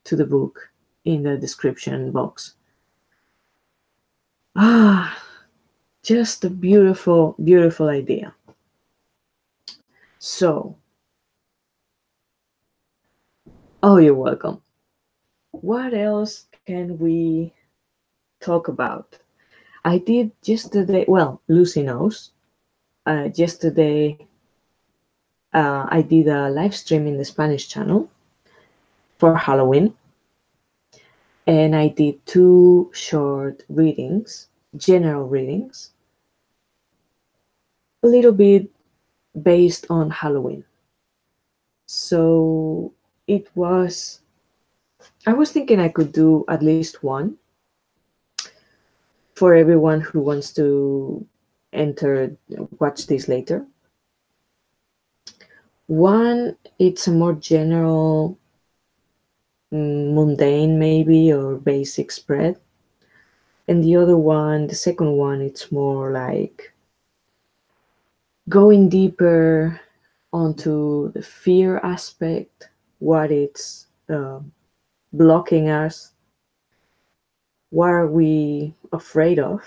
to the book in the description box. Just a beautiful, beautiful idea. So, oh, you're welcome. What else can we talk about? I did yesterday, well, Lucy knows, yesterday I did a live stream in the Spanish channel for Halloween, and I did 2 short readings, general readings, a little bit based on Halloween. So it was I was thinking I could do at least one for everyone who wants to watch this later. One, it's a more general, mundane maybe, or basic spread. And the other one, the second one, it's more like going deeper onto the fear aspect, what it's blocking us, what are we afraid of,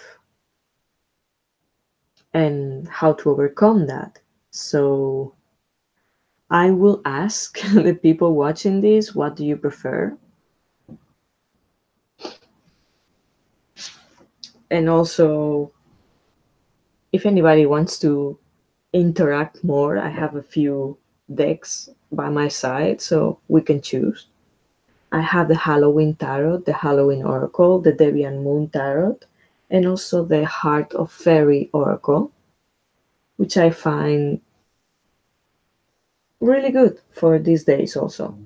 and how to overcome that. So I will ask the people watching this, what do you prefer? And also, if anybody wants to interact more, I have a few decks by my side, so we can choose. I have the Halloween Tarot, the Halloween Oracle, the Deviant Moon Tarot, and also the Heart of Fairy Oracle, which I find really good for these days also.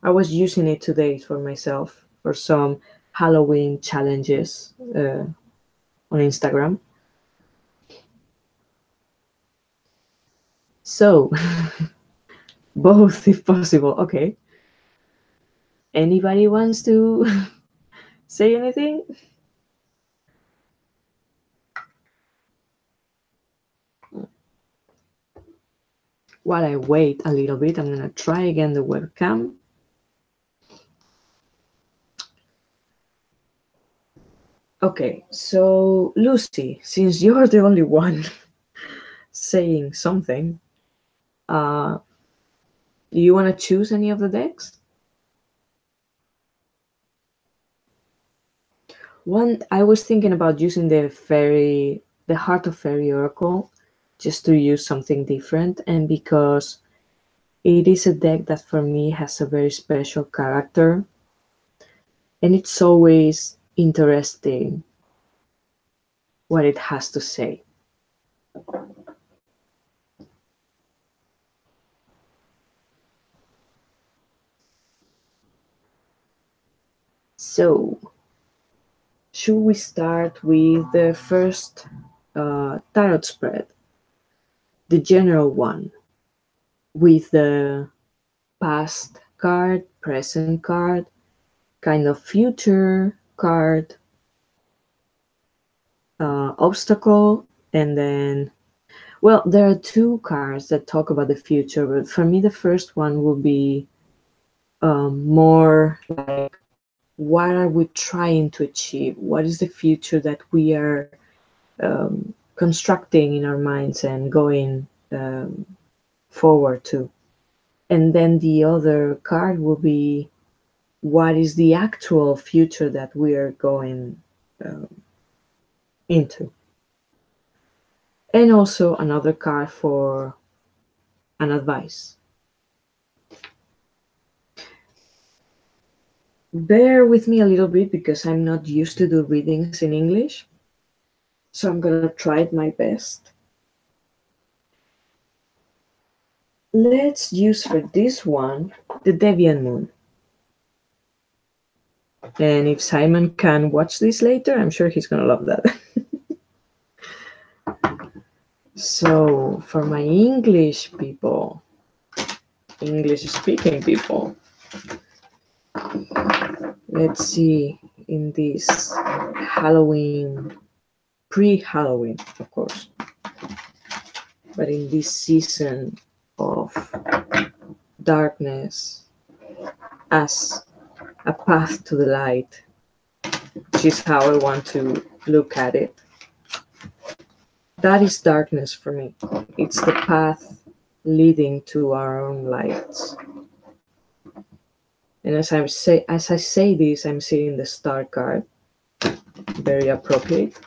I was using it today for myself for some Halloween challenges on Instagram. So, both if possible. Okay. Anybody wants to say anything? While I wait a little bit, I'm going to try again the webcam. Okay, so Lucy, since you're the only one saying something, do you want to choose any of the decks? One, I was thinking about using the Heart of Fairy Oracle, just to use something different, and because it is a deck that for me has a very special character, and it's always interesting what it has to say. So, should we start with the first tarot spread, the general one, with the past card, present card, kind of future card, obstacle, and then, well, there are two cards that talk about the future, but for me, the first one will be more like, what are we trying to achieve? What is the future that we are constructing in our minds and going forward to? And then the other card will be, what is the actual future that we are going into? And also another card for an advice. Bear with me a little bit because I'm not used to do readings in English. So I'm going to try my best. Let's use for this one the Deviant Moon. And if Simon can watch this later, I'm sure he's going to love that. So for my English people, English-speaking people, let's see, in this Halloween, pre-Halloween, of course, but in this season of darkness as a path to the light, which is how I want to look at it. That is darkness for me. It's the path leading to our own lights. And as I say this, I'm seeing the Star card. Very appropriate.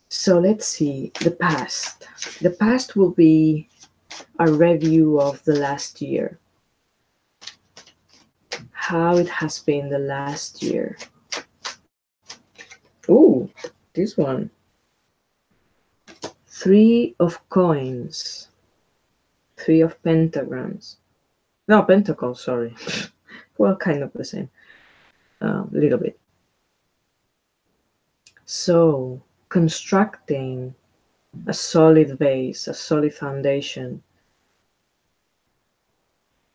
So let's see, the past. The past will be a review of the last year. How it has been the last year. Ooh, this one. 3 of Coins. 3 of pentagrams. No, pentacles, sorry. Well, kind of the same. A little bit. So, constructing a solid base, a solid foundation.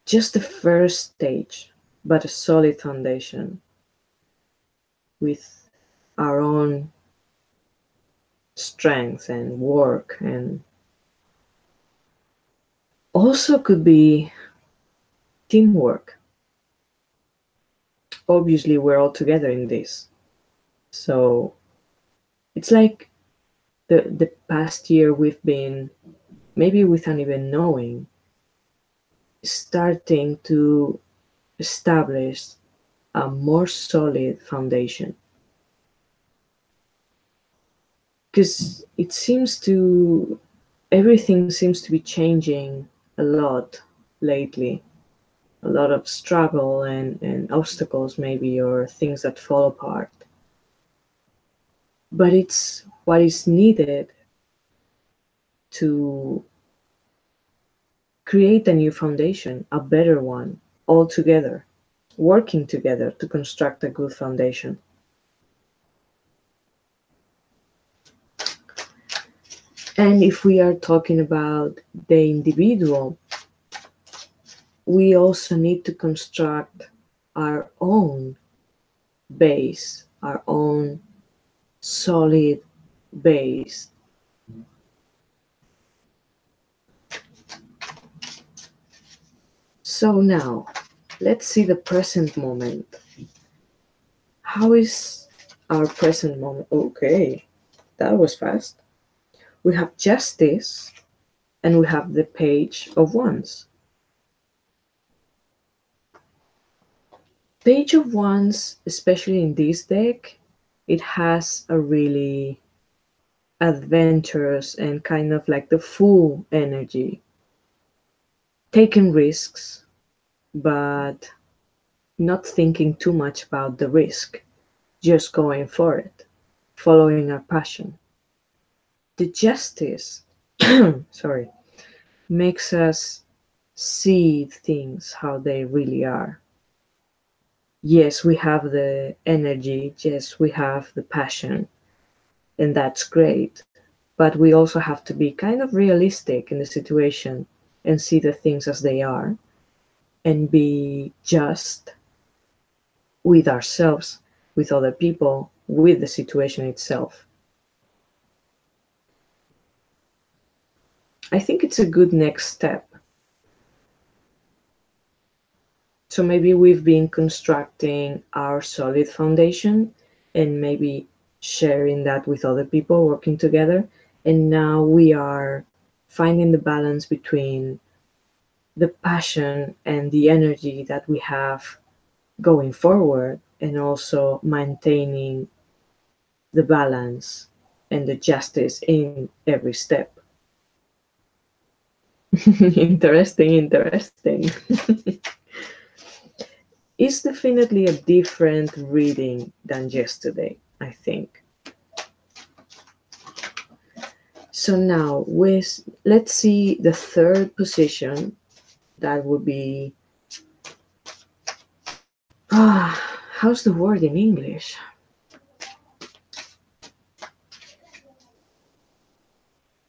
Just the first stage, but a solid foundation with our own strength and work, and also could be teamwork. Obviously, we're all together in this. So it's like the past year we've been, maybe without even knowing, starting to establish a more solid foundation. Because it seems to, everything seems to be changing a lot lately. A lot of struggle and obstacles maybe, or things that fall apart. But it's what is needed to create a new foundation, a better one, all together, working together to construct a good foundation. And if we are talking about the individual, we also need to construct our own base, our own solid base. So now, let's see the present moment. How is our present moment? Okay, that was fast. We have justice, and we have the Page of Wands. Page of Wands, especially in this deck, it has a really adventurous and kind of like the full energy. Taking risks, but not thinking too much about the risk. Just going for it, following our passion. The Justice, sorry, makes us see things how they really are. Yes, we have the energy, yes, we have the passion, and that's great. But we also have to be kind of realistic in the situation and see the things as they are, and be just with ourselves, with other people, with the situation itself. I think it's a good next step. So maybe we've been constructing our solid foundation and maybe sharing that with other people, working together. And now we are finding the balance between the passion and the energy that we have going forward, and also maintaining the balance and the justice in every step. Interesting. It's definitely a different reading than yesterday, I think. So now, let's see the third position. That would be, how's the word in English?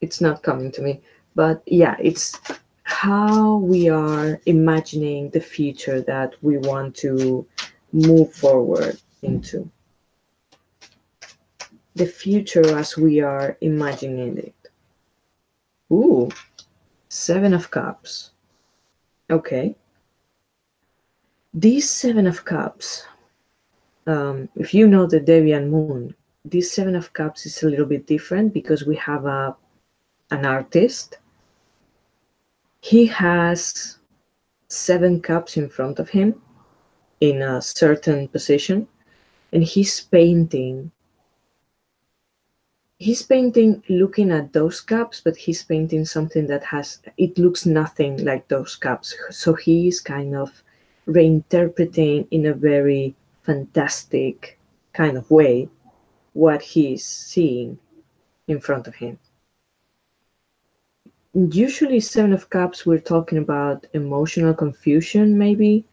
It's not coming to me, but yeah, it's how we are imagining the future that we want to move forward into. The future as we are imagining it. Ooh, 7 of Cups. Okay. These 7 of Cups, if you know the Deviant Moon, this 7 of Cups is a little bit different because we have an artist. He has 7 cups in front of him in a certain position, and he's painting. He's painting looking at those cups, but he's painting something that it looks nothing like those cups. So he's kind of reinterpreting in a very fantastic kind of way what he's seeing in front of him. Usually, Seven of Cups, we're talking about emotional confusion, maybe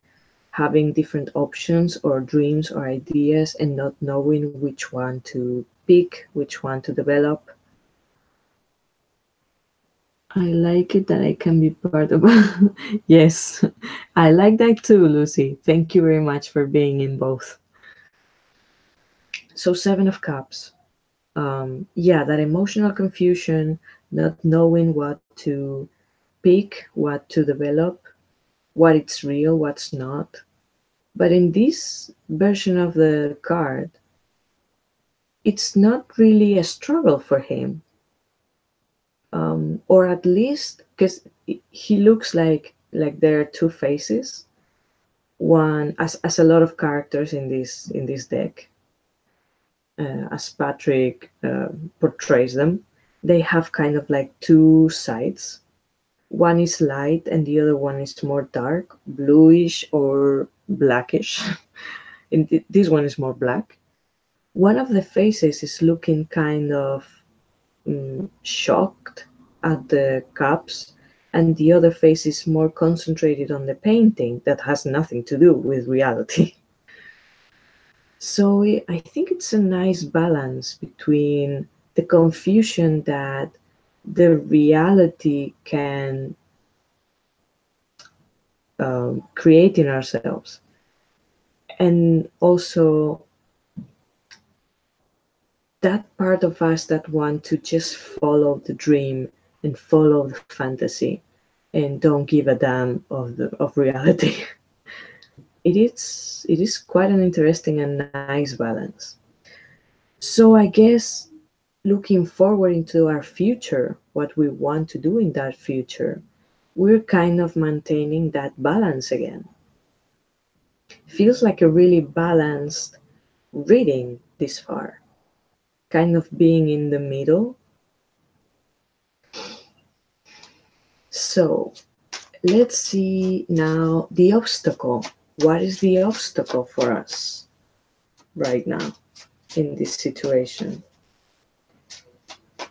having different options or dreams or ideas and not knowing which one to pick, which one to develop. I like it that I can be part of. Yes, I like that too, Lucy. Thank you very much for being in both. So, Seven of Cups. Yeah, that emotional confusion, not knowing what to pick, what to develop, what it's real, what's not. But in this version of the card, it's not really a struggle for him. Or at least because he looks like there are two faces. One, as a lot of characters in this deck, as Patrick portrays them, they have kind of like two sides. One is light and the other one is more dark, bluish or blackish. And this one is more black. One of the faces is looking kind of shocked at the cups, and the other face is more concentrated on the painting that has nothing to do with reality. So I think it's a nice balance between the confusion that the reality can create in ourselves, and also that part of us that want to just follow the dream and follow the fantasy and don't give a damn of reality. It is quite an interesting and nice balance. So I guess looking forward into our future, what we want to do in that future, we're kind of maintaining that balance again. Feels like a really balanced reading this far, kind of being in the middle. So let's see now the obstacle. What is the obstacle for us right now in this situation?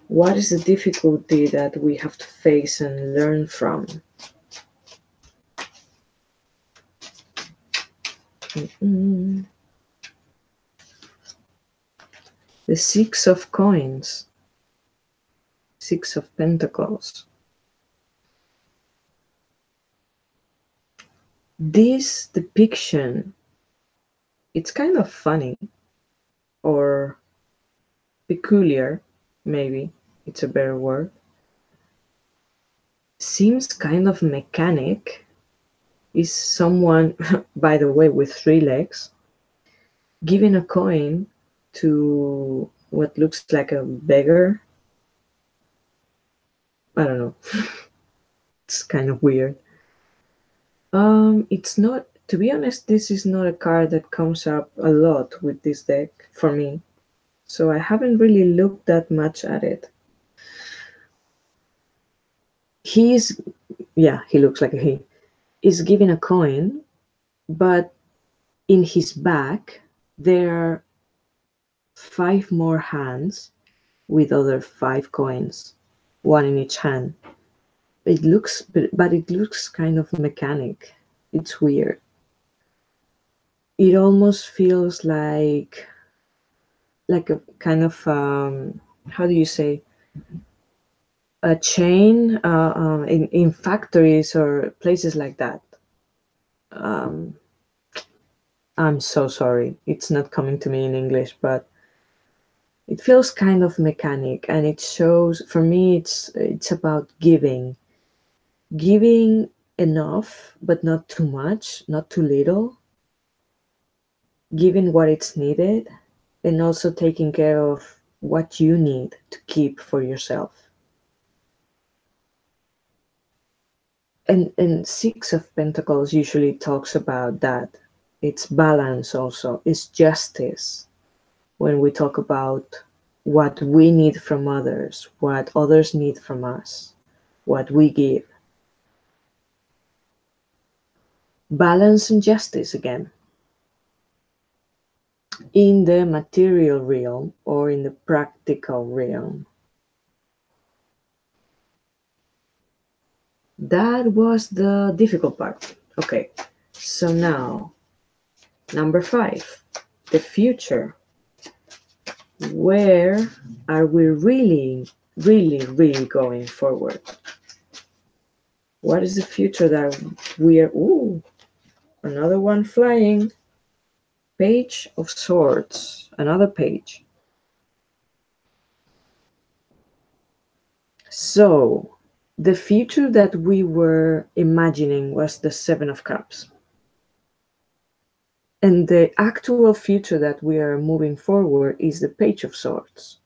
What is the difficulty that we have to face and learn from? The Six of Coins, Six of Pentacles. This depiction, it's kind of funny or peculiar, maybe it's a better word. Seems kind of mechanic. Is someone, by the way, with three legs, giving a coin to what looks like a beggar? I don't know. It's kind of weird. It's not, to be honest, this is not a card that comes up a lot with this deck for me. So I haven't really looked that much at it. He looks like he is giving a coin, but in his back there are 5 more hands with other 5 coins, one in each hand. It looks, but it looks kind of mechanic. It's weird. It almost feels like a kind of how do you say, a chain in factories or places like that. I'm so sorry, it's not coming to me in English, but it feels kind of mechanic, and it shows, for me, it's about giving enough, but not too much, not too little, giving what it's needed, and also taking care of what you need to keep for yourself. And Six of Pentacles usually talks about that. It's balance also, it's justice. When we talk about what we need from others, what others need from us, what we give. Balance and justice again. In the material realm or in the practical realm. That was the difficult part. Okay, so now, number 5, the future. Where are we really going forward? What is the future that we are... Ooh, another one flying. Page of Swords. Another page. So, the future that we were imagining was the 7 of Cups. And the actual future that we are moving forward is the Page of Swords.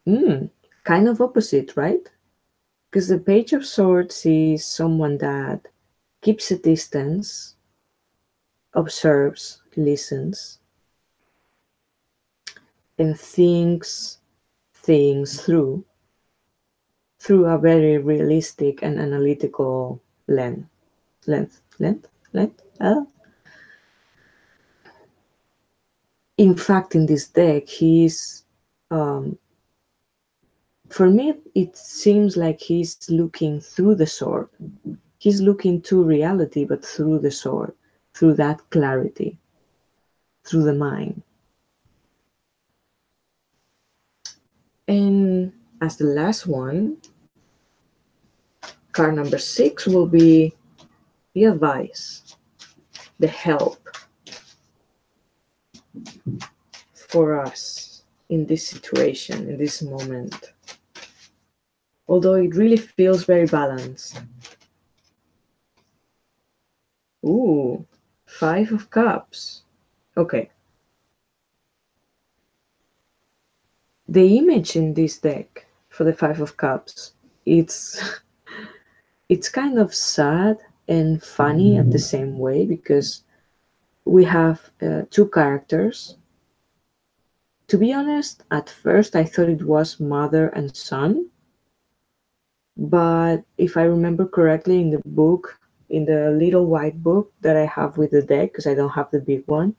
Kind of opposite, right? Because the Page of Swords is someone that keeps a distance, observes, listens, and thinks things through a very realistic and analytical lens. In fact, in this deck, he's for me, it seems like he's looking through the sword. He's looking to reality, but through the sword, through that clarity, through the mind. And as the last one, card number 6 will be the advice, the help for us in this situation, in this moment. Although it really feels very balanced. Ooh, 5 of Cups. Okay. The image in this deck for the 5 of Cups, it's kind of sad and funny at the same way, because we have 2 characters. To be honest, at first I thought it was mother and son, but if I remember correctly, in the book, in the little white book that I have with the deck, because I don't have the big one.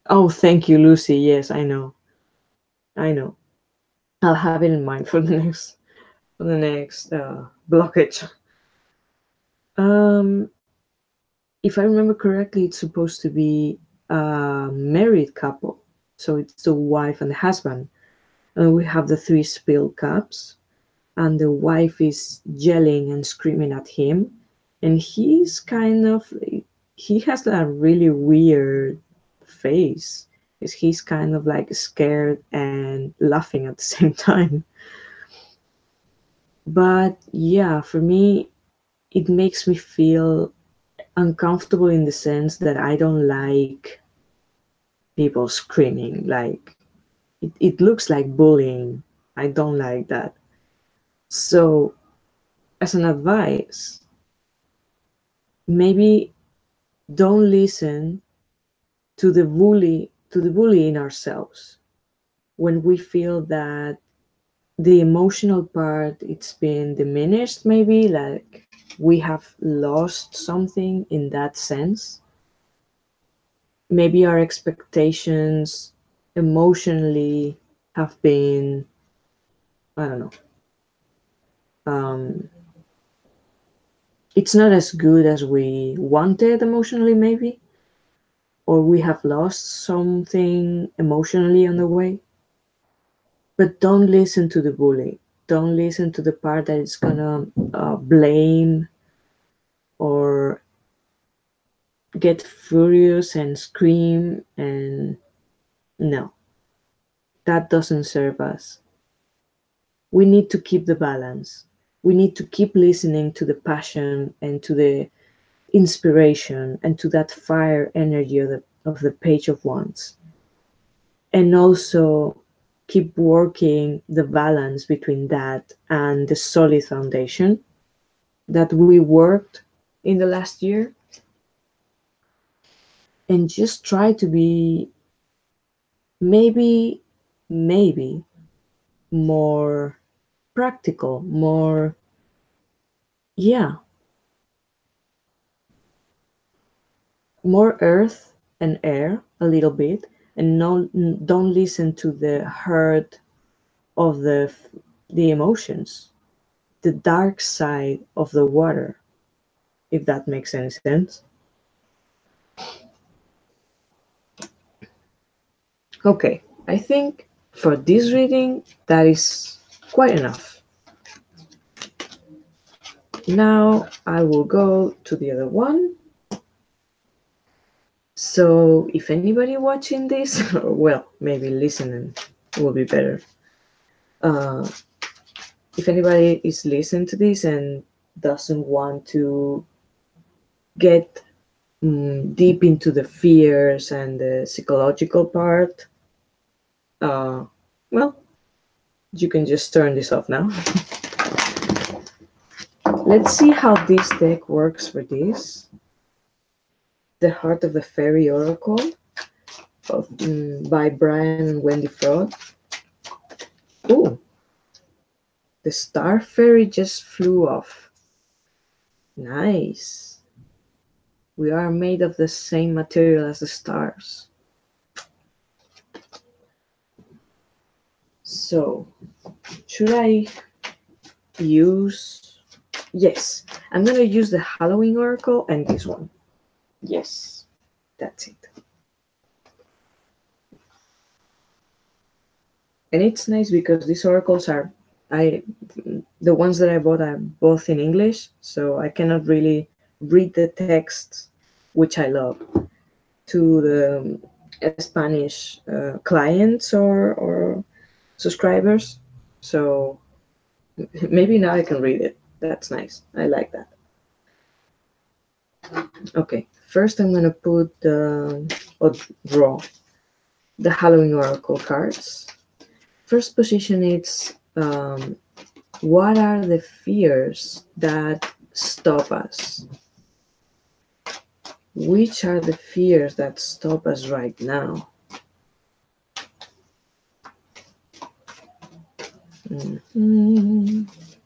Oh, thank you, Lucy. Yes, I know. I'll have it in mind for the next blockage. If I remember correctly, it's supposed to be a married couple. So it's the wife and the husband. And we have the 3 spilled cups. And the wife is yelling and screaming at him. And he's he has a really weird face. Because he's kind of like scared and laughing at the same time. But yeah, for me, it makes me feel uncomfortable in the sense that I don't like people screaming. Like, it looks like bullying. I don't like that. So, as an advice, maybe don't listen to the bully in ourselves when we feel that the emotional part, it's been diminished. Maybe like we have lost something in that sense. Maybe our expectations emotionally have been, I don't know, it's not as good as we wanted emotionally, maybe, or we have lost something emotionally on the way. But don't listen to the bully. Don't listen to the part that is gonna blame or get furious and scream. And no, that doesn't serve us. We need to keep the balance. We need to keep listening to the passion and to the inspiration and to that fire energy of the Page of Wands. And also keep working the balance between that and the solid foundation that we worked in the last year. And just try to be maybe more practical, more, more earth and air a little bit, and don't listen to the hurt of the emotions, the dark side of the water, if that makes any sense. Okay, I think for this reading that is quite enough. Now I will go to the other one. So if anybody watching this, well, maybe listening will be better. If anybody is listening to this and doesn't want to get deep into the fears and the psychological part, well, you can just turn this off now. Let's see how this deck works for this. The Heart of the Fairy Oracle by Brian and Wendy Fraud. Oh, the Star Fairy just flew off. Nice. We are made of the same material as the stars. So, should I use... Yes, I'm going to use the Halloween Oracle and this one. Yes, that's it. And it's nice because these oracles are... the ones that I bought are both in English, so I cannot really read the text, which I love, to the Spanish clients or subscribers. So maybe now I can read it. That's nice. I like that. Okay, first I'm gonna put or draw the Halloween Oracle cards. First position, it's what are the fears that stop us? Which are the fears that stop us right now?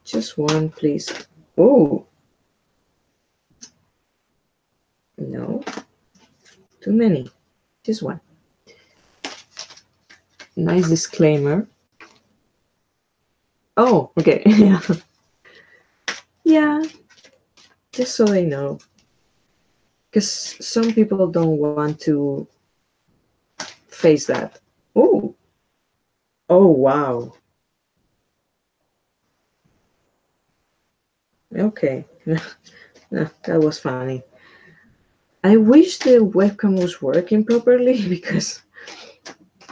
Just one, please. Oh, no, too many. Just one. Nice disclaimer. Oh, okay. Yeah. Yeah, just so they know. Because some people don't want to face that. Oh, oh, wow. Okay, no, that was funny. I wish the webcam was working properly because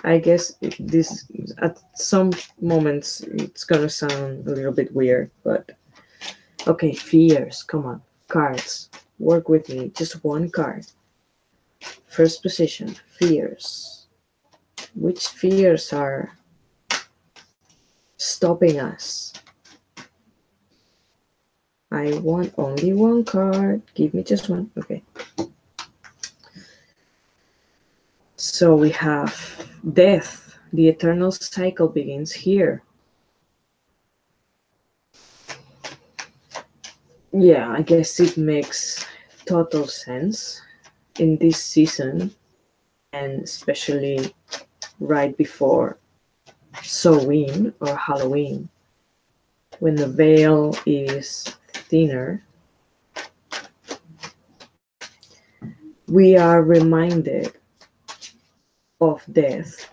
I guess this at some moments it's gonna sound a little bit weird, but okay, fears, come on, cards, work with me, just one card. First position, fears. Which fears are stopping us? I want only one card. Give me just one. Okay. So we have death. The eternal cycle begins here. Yeah, I guess it makes total sense in this season, and especially right before Sawhain or Halloween, when the veil is thinner. We are reminded of death,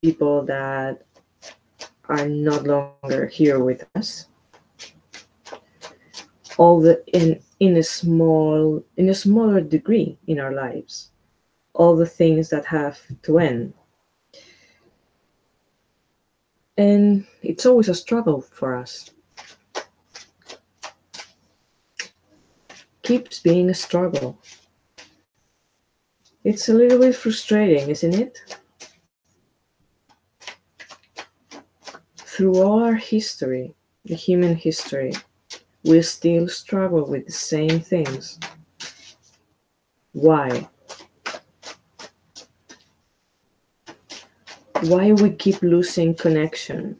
people that are not longer here with us. All the in a smaller degree in our lives, all the things that have to end. And it's always a struggle for us. Keeps being a struggle. It's a little bit frustrating, isn't it? Through all our history, the human history, we still struggle with the same things. Why? Why we keep losing connection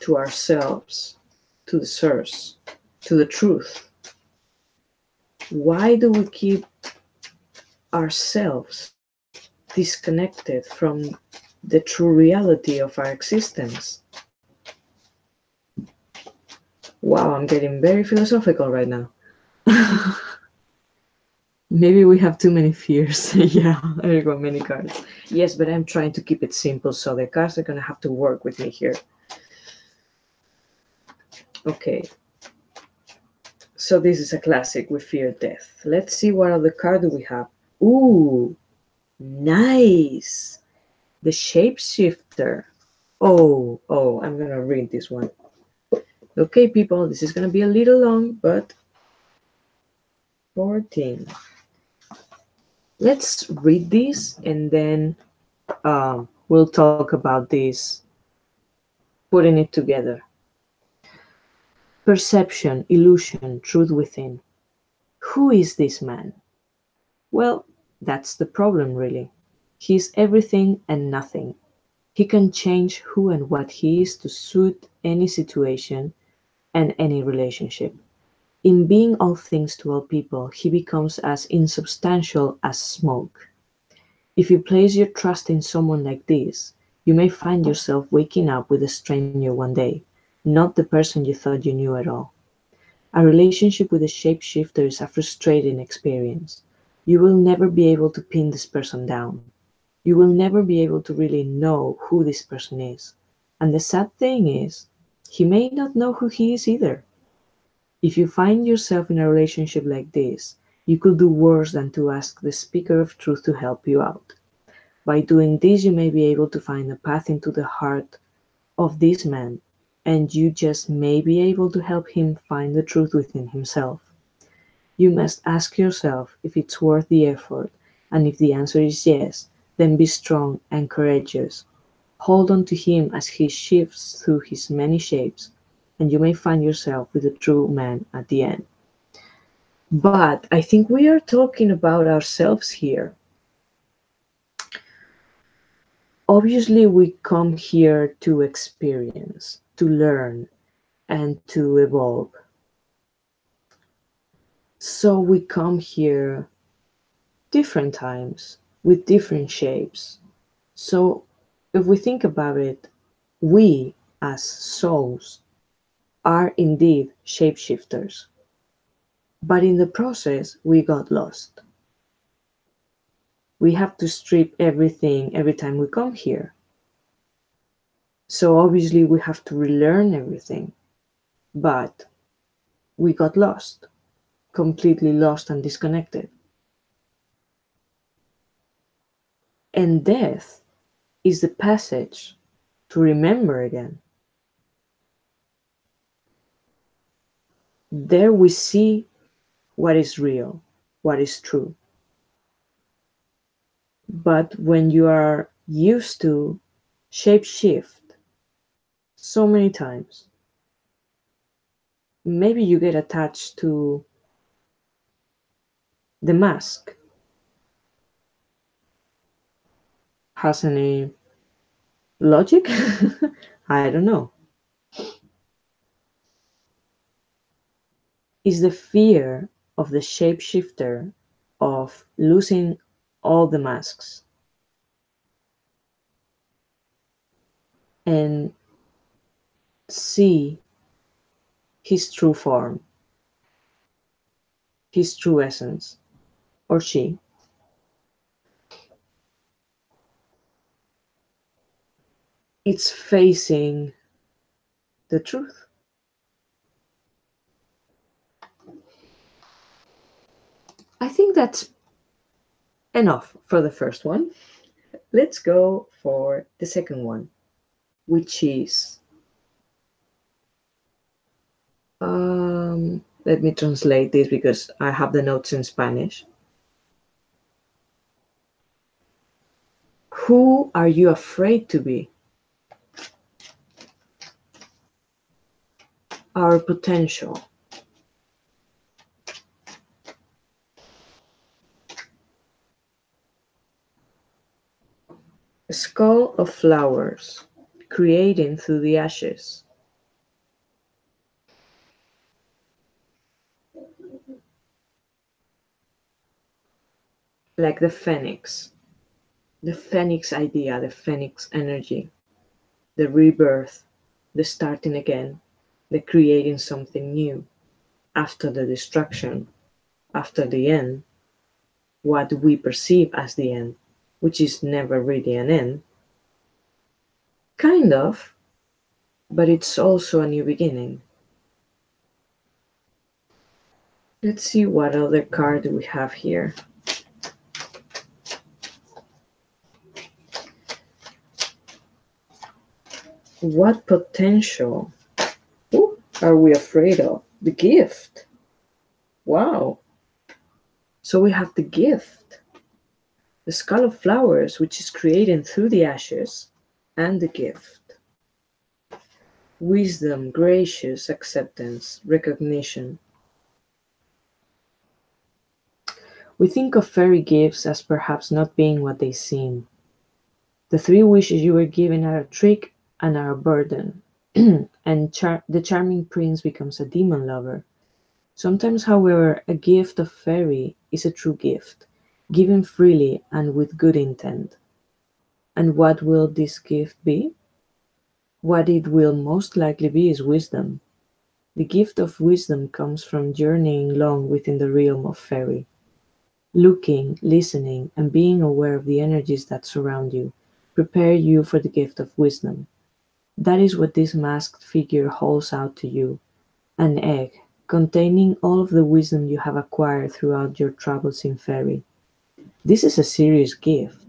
to ourselves, to the source, to the truth? Why do we keep ourselves disconnected from the true reality of our existence. Wow, I'm getting very philosophical right now. Maybe we have too many fears. Yeah, I got many cards. Yes, but I'm trying to keep it simple, so the cards are gonna have to work with me here. Okay. So this is a classic. We fear death. Let's see what other card do we have. Ooh, nice. The shapeshifter. Oh, I'm gonna read this one. Okay, people, this is gonna be a little long, but 14. Let's read this and then we'll talk about this, putting it together. Perception, illusion, truth within. Who is this man? Well, that's the problem, really. He's everything and nothing. He can change who and what he is to suit any situation and any relationship. In being all things to all people, he becomes as insubstantial as smoke. If you place your trust in someone like this, you may find yourself waking up with a stranger one day, not the person you thought you knew at all. A relationship with a shapeshifter is a frustrating experience. You will never be able to pin this person down. You will never be able to really know who this person is. And the sad thing is, he may not know who he is either. If you find yourself in a relationship like this, you could do worse than to ask the speaker of truth to help you out. By doing this, you may be able to find a path into the heart of this man, and you just may be able to help him find the truth within himself. You must ask yourself if it's worth the effort, and if the answer is yes, then be strong and courageous. Hold on to him as he shifts through his many shapes, and you may find yourself with a true man at the end. But I think we are talking about ourselves here. Obviously, we come here to experience, to learn, and to evolve. So we come here different times with different shapes. So if we think about it, we as souls are indeed shapeshifters. But in the process, we got lost. We have to strip everything every time we come here. So obviously we have to relearn everything. But we got lost, completely lost and disconnected. And death is the passage to remember again. There we see what is real, what is true. But when you are used to shapeshift so many times, maybe you get attached to the mask. Has any logic? I don't know. Is the fear of the shapeshifter of losing all the masks and see his true form, his true essence, or she. It's facing the truth. I think that's enough for the first one. Let's go for the second one, which is let me translate this because I have the notes in Spanish. Who are you afraid to be? Our potential. A skull of flowers, creating through the ashes. Like the phoenix. The phoenix idea, the phoenix energy, the rebirth, the starting again, the creating something new after the destruction, after the end, what we perceive as the end, which is never really an end. Kind of, but it's also a new beginning. Let's see what other card we have here. What potential are we afraid of? The gift. Wow. So we have the gift. The skull of flowers, which is created through the ashes, and the gift. Wisdom, gracious acceptance, recognition. We think of fairy gifts as perhaps not being what they seem. The 3 wishes you were given are a trick and are a burden, and the charming prince becomes a demon lover. Sometimes, however, a gift of fairy is a true gift, given freely and with good intent. And what will this gift be? What it will most likely be is wisdom. The gift of wisdom comes from journeying long within the realm of fairy, looking, listening, and being aware of the energies that surround you, prepare you for the gift of wisdom. That is what this masked figure holds out to you, an egg containing all of the wisdom you have acquired throughout your travels in fairy. This is a serious gift.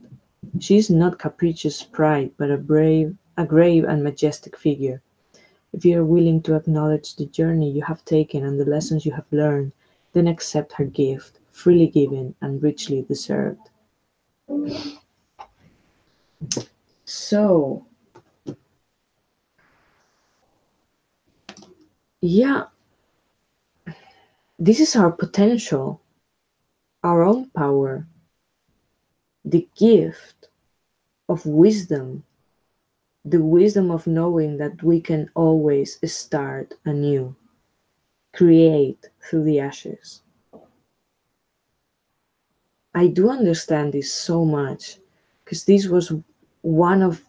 She is not capricious pride, but a grave and majestic figure. If you are willing to acknowledge the journey you have taken and the lessons you have learned, then accept her gift, freely given and richly deserved. So, yeah, this is our potential, our own power, the gift of wisdom, the wisdom of knowing that we can always start anew, create through the ashes. I do understand this so much because this was one of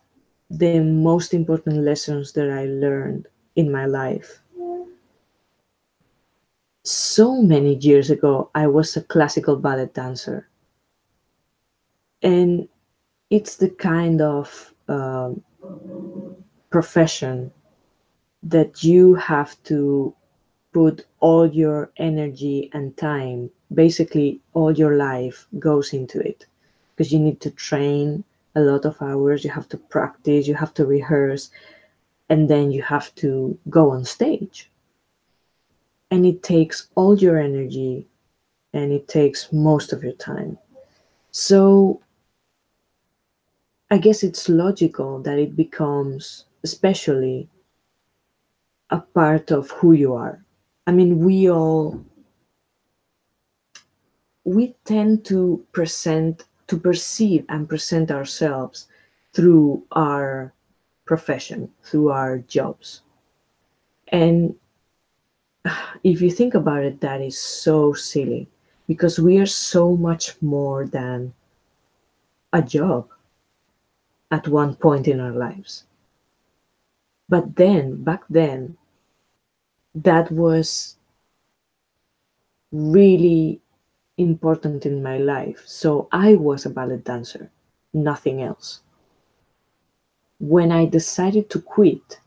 the most important lessons that I learned in my life. So many years ago, I was a classical ballet dancer. And it's the kind of profession that you have to put all your energy and time, basically all your life goes into it, because you need to train a lot of hours, you have to practice, you have to rehearse, and then you have to go on stage. And it takes all your energy and it takes most of your time. So I guess it's logical that it becomes especially a part of who you are. I mean, we tend to perceive and present ourselves through our profession, through our jobs. And if you think about it, that is so silly because we are so much more than a job at one point in our lives. But then, back then, that was really important in my life. So I was a ballet dancer, nothing else. When I decided to quit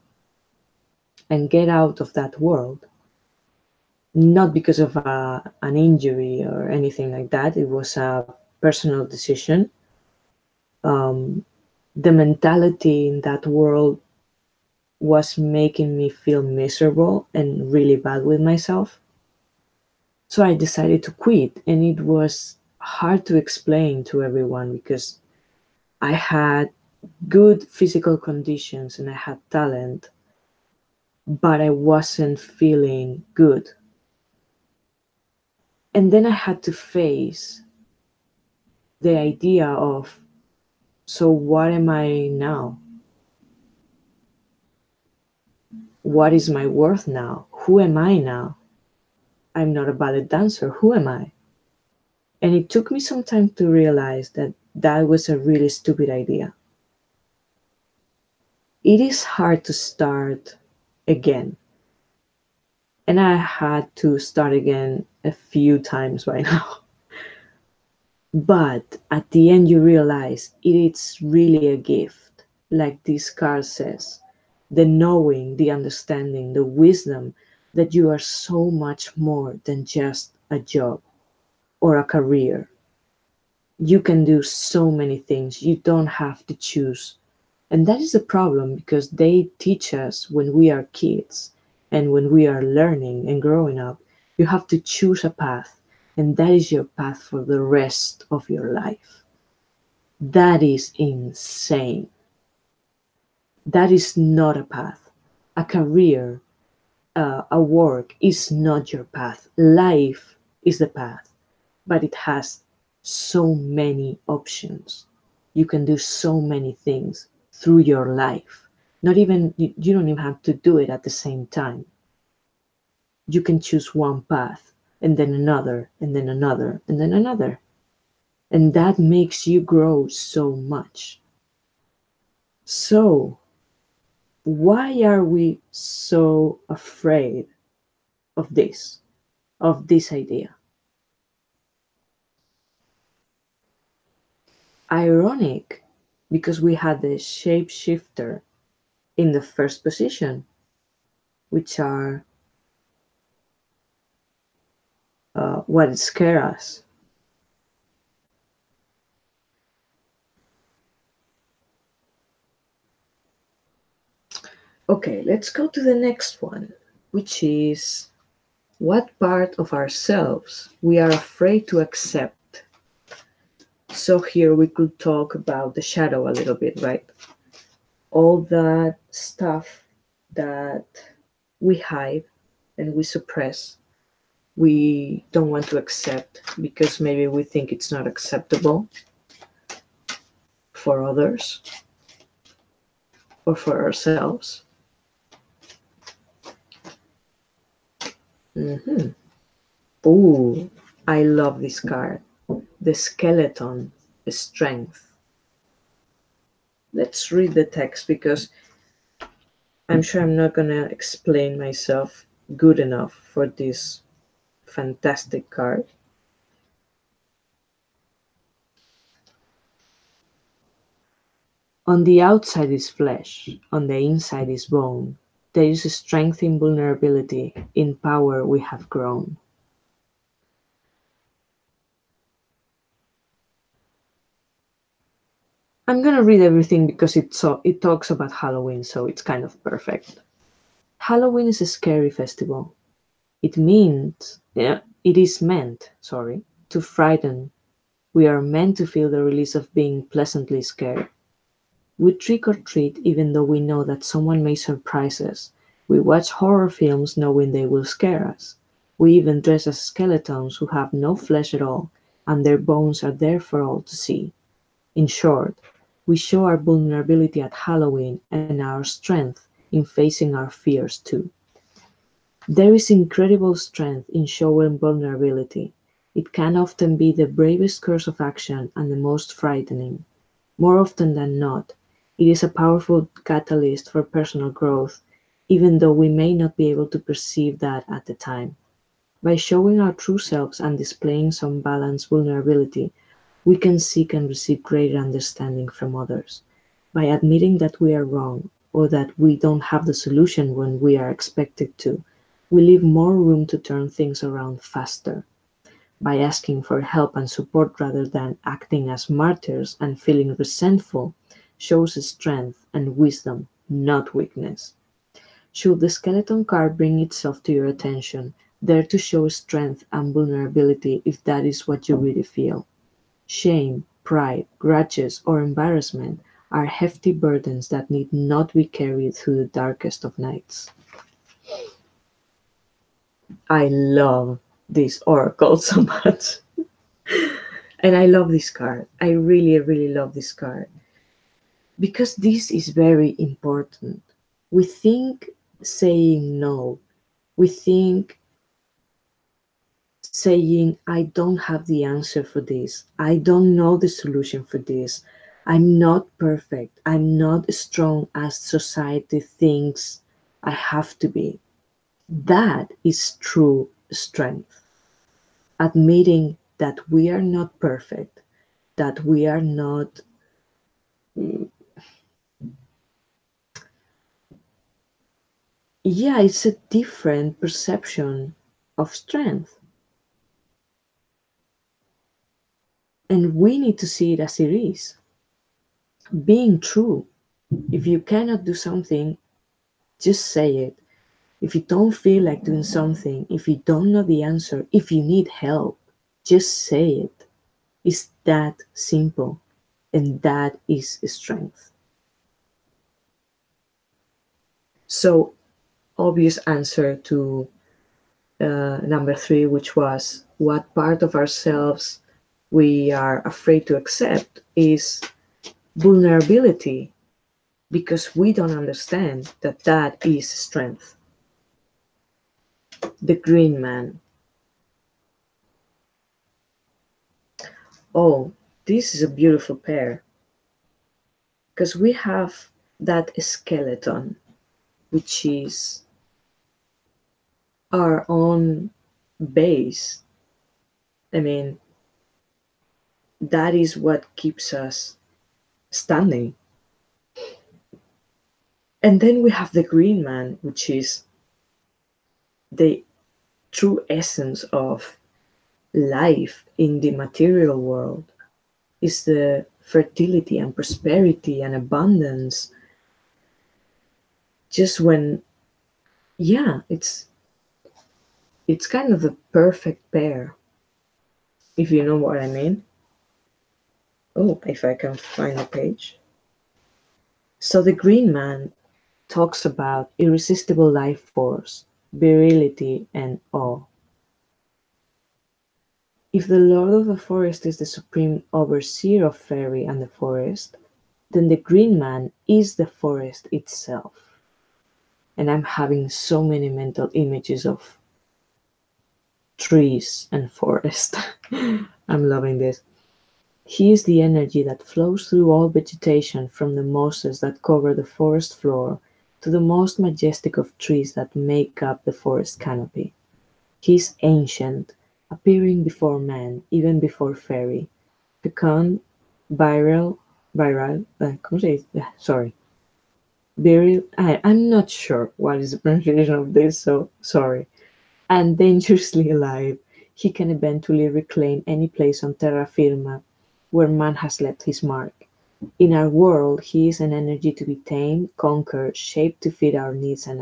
and get out of that world, not because of an injury or anything like that, it was a personal decision. The mentality in that world was making me feel miserable and really bad with myself. So I decided to quit, and it was hard to explain to everyone because I had good physical conditions and I had talent, but I wasn't feeling good. And then I had to face the idea of, so what am I now? What is my worth now? Who am I now? I'm not a ballet dancer. Who am I? And it took me some time to realize that that was a really stupid idea. It is hard to start again. And I had to start again a few times by now. But at the end, you realize it's really a gift. Like this card says, the knowing, the understanding, the wisdom that you are so much more than just a job or a career. You can do so many things. You don't have to choose. And that is a problem because they teach us when we are kids and when we are learning and growing up, you have to choose a path, and that is your path for the rest of your life. That is insane. That is not a path. A career, a work is not your path. Life is the path, but it has so many options. You can do so many things through your life. Not even, you don't even have to do it at the same time. You can choose one path and then another and then another and then another. And that makes you grow so much. So, why are we so afraid of this idea? Ironic, because we had the shapeshifter in the first position, which are what scare us. Okay, let's go to the next one, which is what part of ourselves we are afraid to accept. So here we could talk about the shadow a little bit, right? All that stuff that we hide and we suppress, we don't want to accept because maybe we think it's not acceptable for others or for ourselves. Ooh, I love this card. The skeleton, strength. Let's read the text because I'm sure I'm not going to explain myself good enough for this fantastic card. On the outside is flesh, on the inside is bone. There is strength in vulnerability, in power we have grown. I'm gonna read everything because it talks about Halloween, so it's kind of perfect. Halloween is a scary festival. It is meant, to frighten. We are meant to feel the release of being pleasantly scared. We trick or treat even though we know that someone may surprise us. We watch horror films knowing they will scare us. We even dress as skeletons who have no flesh at all, and their bones are there for all to see. In short, we show our vulnerability at Halloween and our strength in facing our fears too. There is incredible strength in showing vulnerability. It can often be the bravest course of action and the most frightening. More often than not, it is a powerful catalyst for personal growth, even though we may not be able to perceive that at the time. By showing our true selves and displaying some balanced vulnerability, we can seek and receive greater understanding from others. By admitting that we are wrong or that we don't have the solution when we are expected to, we leave more room to turn things around faster. By asking for help and support rather than acting as martyrs and feeling resentful shows strength and wisdom, not weakness. Should the skeleton card bring itself to your attention, dare to show strength and vulnerability if that is what you really feel. Shame, pride, grudges, or embarrassment are hefty burdens that need not be carried through the darkest of nights. I love this oracle so much. And I love this card. I really, really love this card. Because this is very important. We think saying no, we think saying, I don't have the answer for this. I don't know the solution for this. I'm not perfect. I'm not as strong as society thinks I have to be. That is true strength. Admitting that we are not perfect, that we are not yeah, it's a different perception of strength. And we need to see it as it is. Being true. If you cannot do something, just say it. If you don't feel like doing something, if you don't know the answer, if you need help, just say it. It's that simple. And that is strength. So, obvious answer to number 3, which was what part of ourselves we are afraid to accept, is vulnerability, because we don't understand that that is strength. The green man. Oh, this is a beautiful pair, because we have that skeleton, which is our own base. I mean, that is what keeps us standing. And then we have the green man, which is the true essence of life in the material world, is the fertility and prosperity and abundance. Just when, yeah, it's kind of the perfect pair, if you know what I mean. Oh, if I can find the page. So the green man talks about irresistible life force, virility, and awe. If the lord of the forest is the supreme overseer of fairy and the forest, then the green man is the forest itself. And I'm having so many mental images of trees and forest. I'm loving this. He is the energy that flows through all vegetation, from the mosses that cover the forest floor to the most majestic of trees that make up the forest canopy. He is ancient, appearing before man, even before fairy. Pecan, ¿cómo se dice? Sorry. I'm not sure what is the pronunciation of this, so sorry. And dangerously alive, he can eventually reclaim any place on terra firma where man has left his mark. In our world, he is an energy to be tamed, conquered, shaped to fit our needs and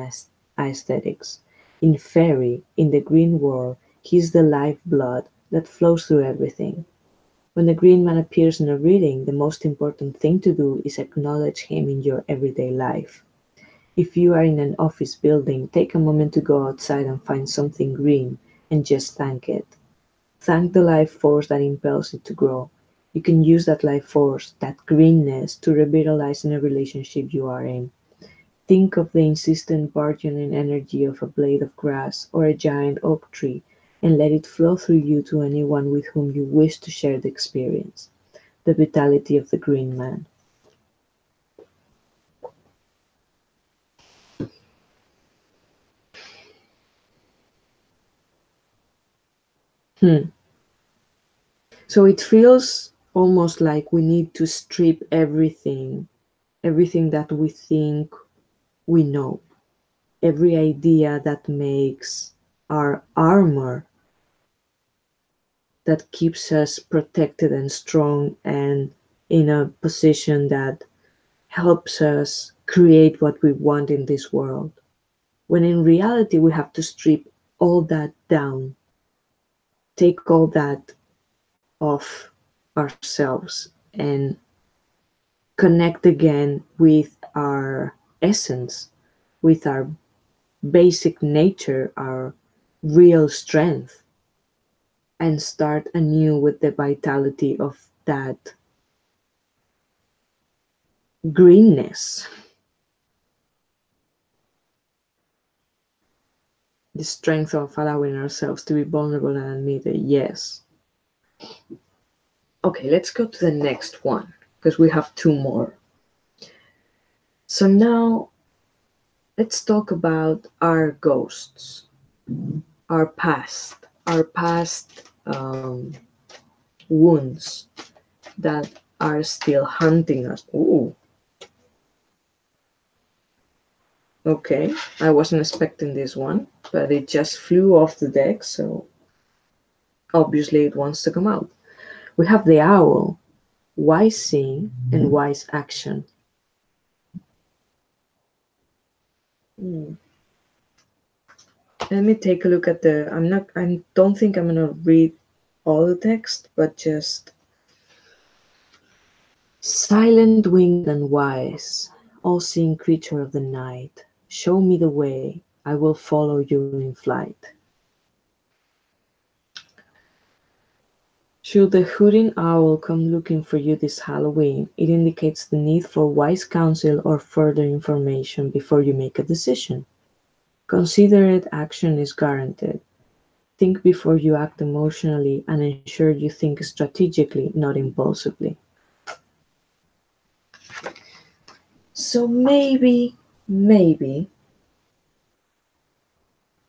aesthetics. In fairy, in the green world, he is the life blood that flows through everything. When the green man appears in a reading, the most important thing to do is acknowledge him in your everyday life. If you are in an office building, take a moment to go outside and find something green and just thank it. Thank the life force that impels it to grow. You can use that life force, that greenness, to revitalize in a relationship you are in. Think of the insistent burgeoning energy of a blade of grass or a giant oak tree, and let it flow through you to anyone with whom you wish to share the experience. The vitality of the green man. So it feels almost like we need to strip everything that we think we know, every idea that makes our armor, that keeps us protected and strong and in a position that helps us create what we want in this world. When in reality, we have to strip all that down, take all that off ourselves, and connect again with our essence, with our basic nature, our real strength, and start anew with the vitality of that greenness. The strength of allowing ourselves to be vulnerable and admit it, yes. Okay, let's go to the next one, because we have two more. So now, let's talk about our ghosts, our past wounds that are still hunting us. Ooh. Okay, I wasn't expecting this one, but it just flew off the deck, so obviously it wants to come out. We have the owl, wise seeing and wise action. Let me take a look at the. I don't think I'm gonna read all the text, but just silent, winged, and wise, all-seeing creature of the night, show me the way. I will follow you in flight. Should the hooting owl come looking for you this Halloween, it indicates the need for wise counsel or further information before you make a decision. Considerate action is guaranteed. Think before you act emotionally and ensure you think strategically, not impulsively. So maybe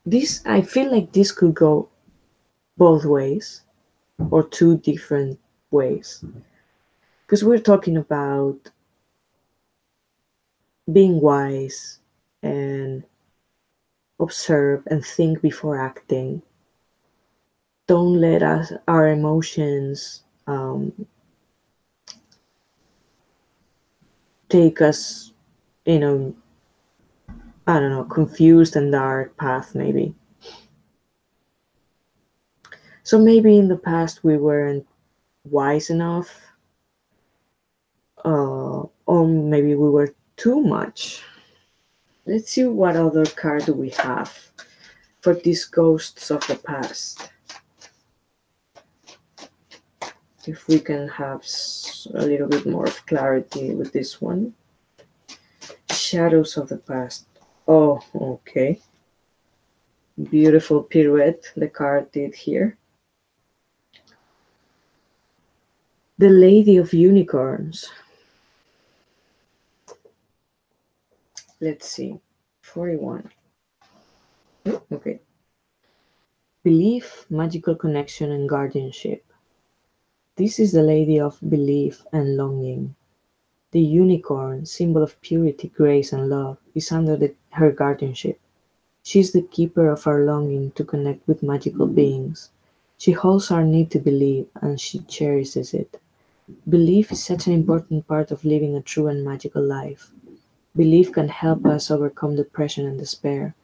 this, I feel like this could go both ways or two different ways. Because we're talking about being wise and observe and think before acting. Don't let our emotions take us in a, I don't know, confused and dark path maybe. So maybe in the past we weren't wise enough, or maybe we were too much. Let's see what other card do we have for these ghosts of the past. If we can have a little bit more of clarity with this one. Shadows of the past. Oh, okay. Beautiful pirouette the card did here. The Lady of Unicorns. Let's see. 41. Okay. Belief, magical connection, and guardianship. This is the lady of belief and longing. The unicorn, symbol of purity, grace, and love, is under her guardianship. She is the keeper of our longing to connect with magical beings. She holds our need to believe, and she cherishes it. Belief is such an important part of living a true and magical life. Belief can help us overcome depression and despair.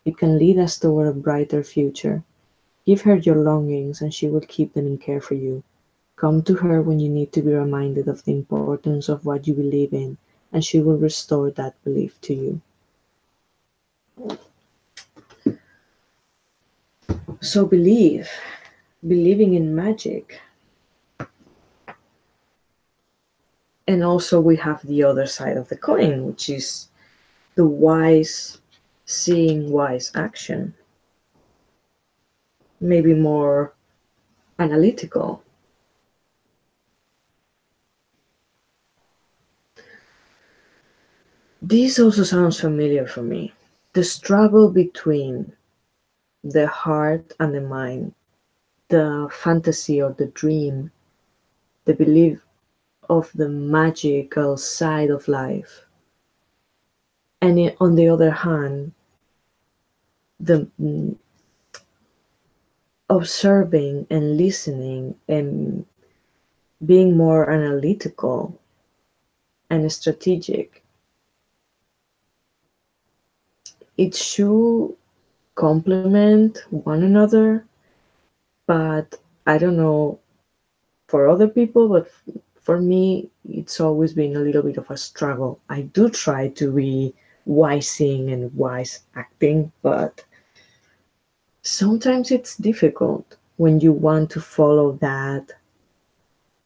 It can lead us toward a brighter future. Give her your longings, and she will keep them in care for you. Come to her when you need to be reminded of the importance of what you believe in, and she will restore that belief to you. So believing in magic. And also we have the other side of the coin, which is the wise seeing, wise action. Maybe more analytical. This also sounds familiar for me. The struggle between the heart and the mind, the fantasy or the dream, the belief of the magical side of life. And on the other hand, the observing and listening and being more analytical and strategic. It should complement one another, but I don't know for other people, but for me, it's always been a little bit of a struggle. I do try to be wising and wise acting, but sometimes it's difficult when you want to follow that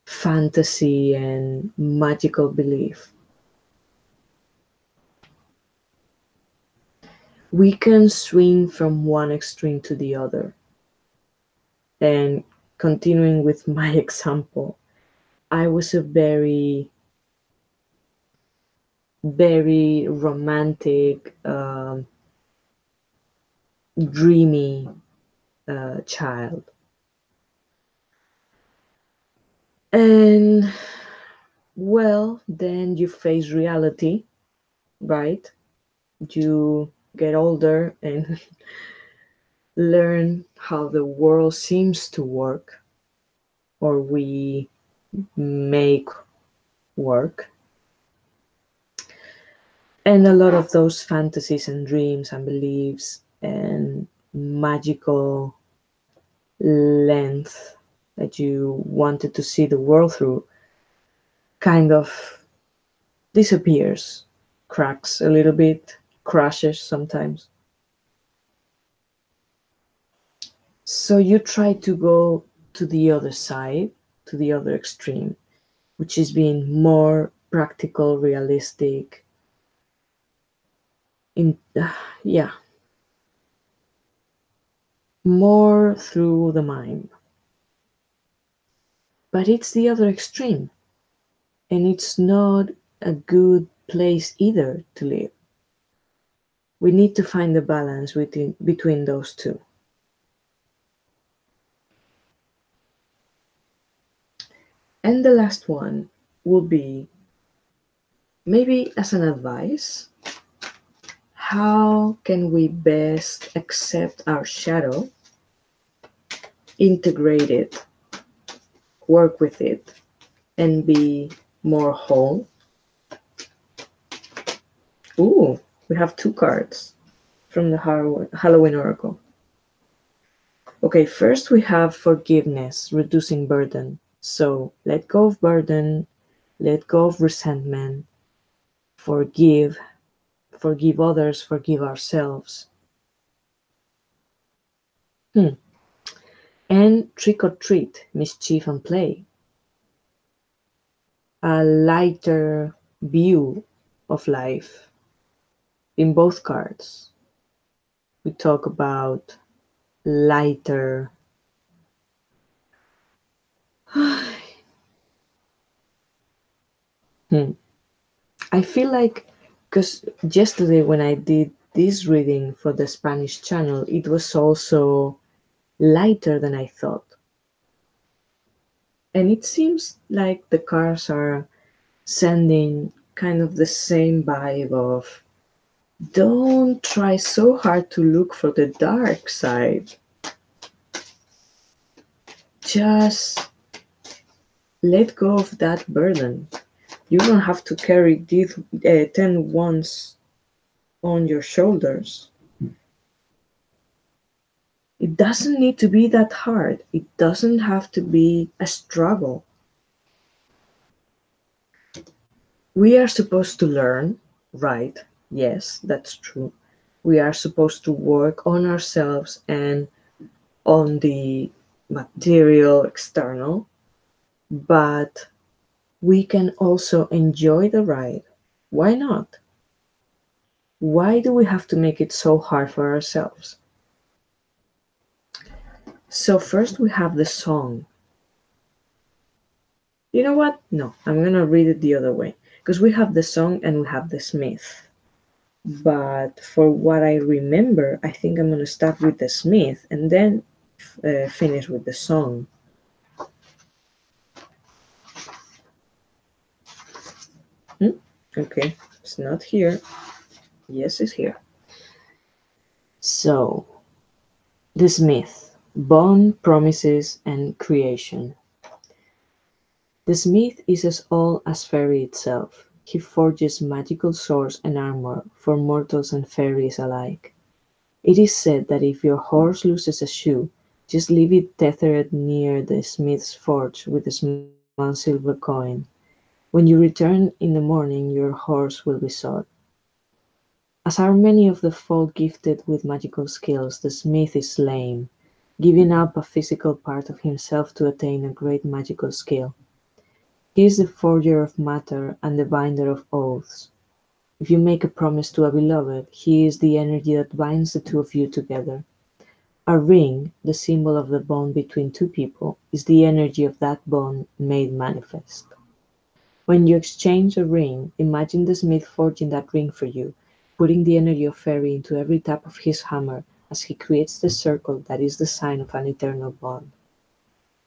fantasy and magical belief. We can swing from one extreme to the other. And continuing with my example, I was a very, very romantic, dreamy child. And well, then you face reality, right? You get older and learn how the world seems to work, or we make work. And a lot of those fantasies and dreams and beliefs and magical length that you wanted to see the world through kind of disappears, cracks a little bit, crashes sometimes. So you try to go to the other side, to the other extreme, which is being more practical, realistic, in yeah, more through the mind. But it's the other extreme, and it's not a good place either to live. We need to find the balance between those two. And the last one will be, maybe as an advice, how can we best accept our shadow, integrate it, work with it, and be more whole? Ooh, we have two cards from the Halloween Oracle. Okay, first we have forgiveness, reducing burden. So let go of burden, let go of resentment, forgive, forgive others, forgive ourselves. And trick or treat, mischief and play. A lighter view of life in both cards. We talk about lighter. I feel like, because yesterday when I did this reading for the Spanish channel, it was also lighter than I thought. And it seems like the cards are sending kind of the same vibe of, don't try so hard to look for the dark side. Just let go of that burden. You don't have to carry these 10 wands on your shoulders. It doesn't need to be that hard. It doesn't have to be a struggle. We are supposed to learn, right? Yes, that's true. We are supposed to work on ourselves and on the material external, but we can also enjoy the ride. Why not? Why do we have to make it so hard for ourselves? So first we have the song. You know what? No, I'm gonna read it the other way, because we have the song and we have the smith. But for what I remember, I think I'm gonna start with the smith and then finish with the song. Okay, it's not here. Yes, it's here. So, the smith, bond, promises, and creation. The smith is as old as fairy itself. He forges magical swords and armor for mortals and fairies alike. It is said that if your horse loses a shoe, just leave it tethered near the smith's forge with a small silver coin. When you return in the morning, your horse will be sought. As are many of the folk gifted with magical skills, the smith is lame, giving up a physical part of himself to attain a great magical skill. He is the forger of matter and the binder of oaths. If you make a promise to a beloved, he is the energy that binds the two of you together. A ring, the symbol of the bond between two people, is the energy of that bond made manifest. When you exchange a ring, imagine the smith forging that ring for you, putting the energy of fairy into every tap of his hammer as he creates the circle that is the sign of an eternal bond.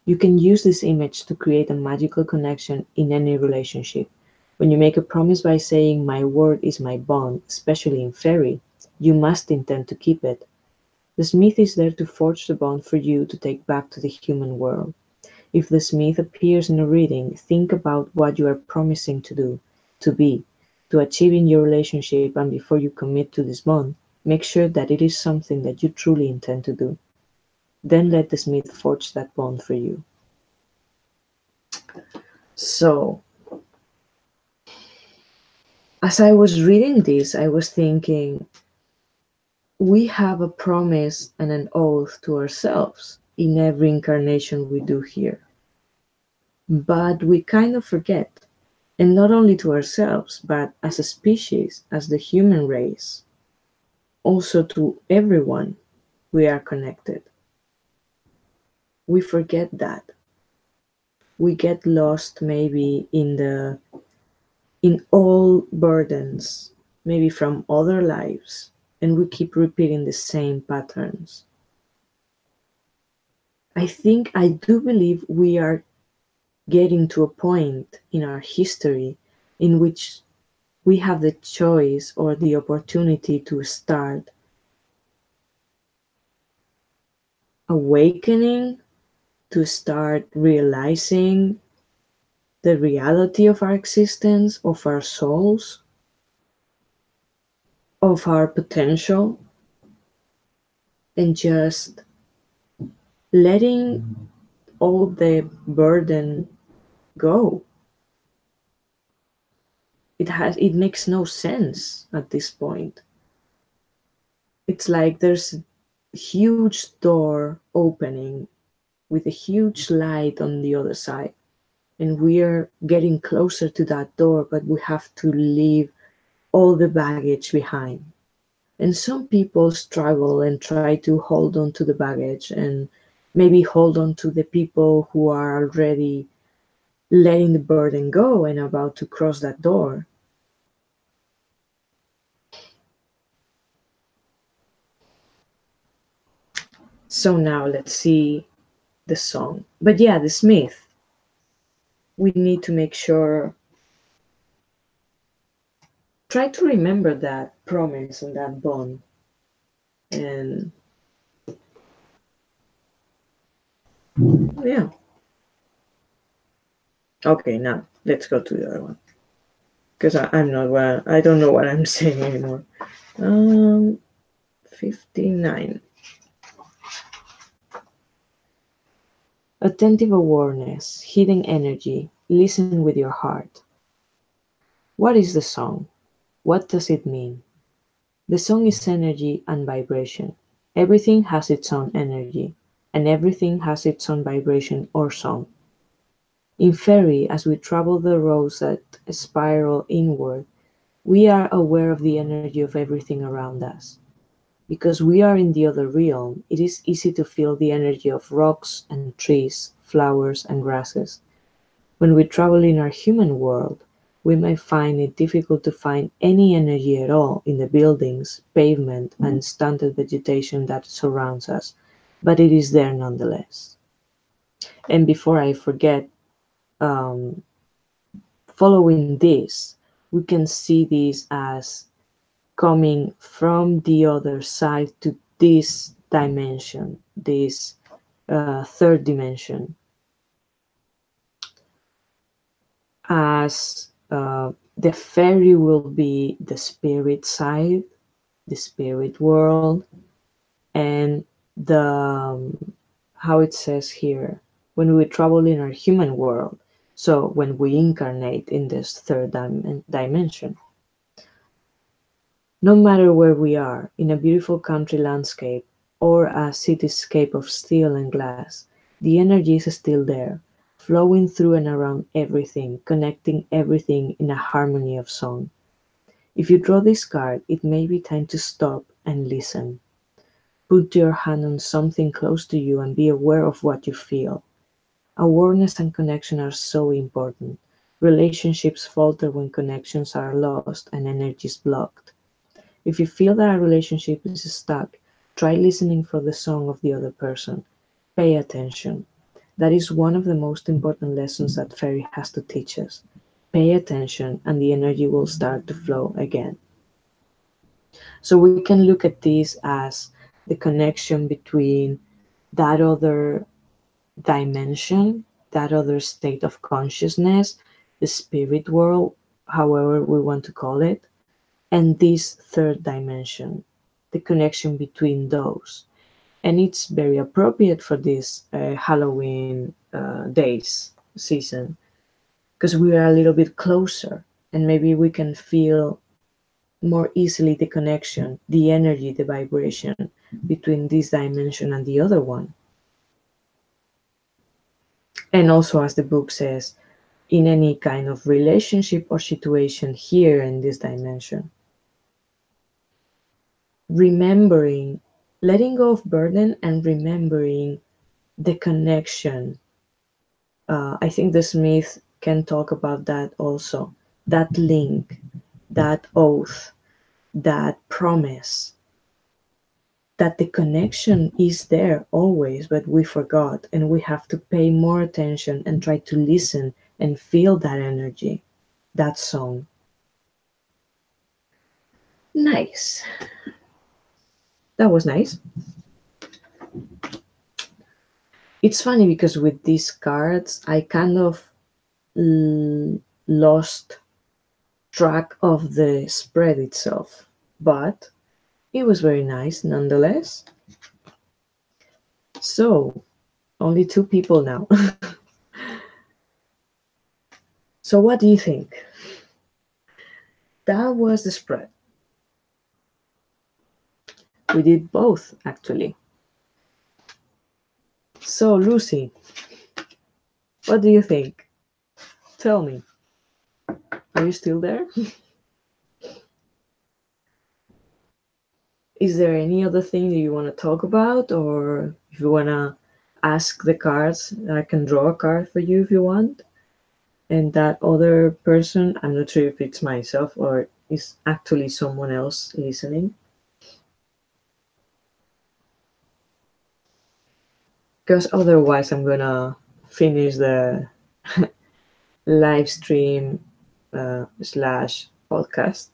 You can use this image to create a magical connection in any relationship. When you make a promise by saying, "My word is my bond," especially in fairy, you must intend to keep it. The smith is there to forge the bond for you to take back to the human world. If the smith appears in a reading, think about what you are promising to do, to be, to achieve in your relationship, and before you commit to this bond, make sure that it is something that you truly intend to do. Then let the smith forge that bond for you. So, as I was reading this, I was thinking, we have a promise and an oath to ourselves in every incarnation we do here. But we kind of forget, and not only to ourselves, but as a species, as the human race, also to everyone we are connected. We forget that. We get lost maybe in all burdens, maybe from other lives, and we keep repeating the same patterns. I do believe we are getting to a point in our history in which we have the choice or the opportunity to start awakening, to start realizing the reality of our existence, of our souls, of our potential, and just letting all the burden go. It makes no sense at this point. It's like there's a huge door opening with a huge light on the other side, and we are getting closer to that door, but we have to leave all the baggage behind. And some people struggle and try to hold on to the baggage and maybe hold on to the people who are already letting the burden go and about to cross that door. So now let's see the song. But yeah, the smith. We need to make sure, try to remember that promise and that bond. And yeah. Okay, now let's go to the other one. Because I don't know what I'm saying anymore. 59. Attentive awareness, hidden energy, listen with your heart. What is the song? What does it mean? The song is energy and vibration. Everything has its own energy, and everything has its own vibration or song. In fairy, as we travel the roads that spiral inward, we are aware of the energy of everything around us. Because we are in the other realm, it is easy to feel the energy of rocks and trees, flowers and grasses. When we travel in our human world, we may find it difficult to find any energy at all in the buildings, pavement, and stunted vegetation that surrounds us, but it is there nonetheless. And before I forget, following this, we can see this as coming from the other side to this dimension, this third dimension, as the fairy will be the spirit side, the spirit world, and the how it says here, when we travel in our human world, so when we incarnate in this third dimension. No matter where we are, in a beautiful country landscape or a cityscape of steel and glass, the energy is still there, flowing through and around everything, connecting everything in a harmony of song. If you draw this card, it may be time to stop and listen. Put your hand on something close to you and be aware of what you feel. Awareness and connection are so important. Relationships falter when connections are lost and energy is blocked. If you feel that a relationship is stuck, try listening for the song of the other person. Pay attention. That is one of the most important lessons that Fairy has to teach us. Pay attention and the energy will start to flow again. So we can look at this as the connection between that other dimension, that other state of consciousness, the spirit world, however we want to call it, and this third dimension, the connection between those. And it's very appropriate for this Halloween days season because we are a little bit closer and maybe we can feel more easily the connection, the energy, the vibration between this dimension and the other one. And also, as the book says, in any kind of relationship or situation here in this dimension. Remembering, letting go of burden and remembering the connection. I think the Smith can talk about that also. That link, that oath, that promise, that the connection is there always, but we forgot, and we have to pay more attention and try to listen and feel that energy, that song. Nice. That was nice. It's funny because with these cards, I kind of lost track of the spread itself, but it was very nice nonetheless. So, only 2 people now. So, what do you think? That was the spread. We did both, actually. So, Lucy, what do you think? Tell me. Are you still there? Is there any other thing that you want to talk about? Or if you want to ask the cards, I can draw a card for you if you want. And that other person, I'm not sure if it's myself or is actually someone else listening. Because otherwise I'm gonna finish the live stream slash podcast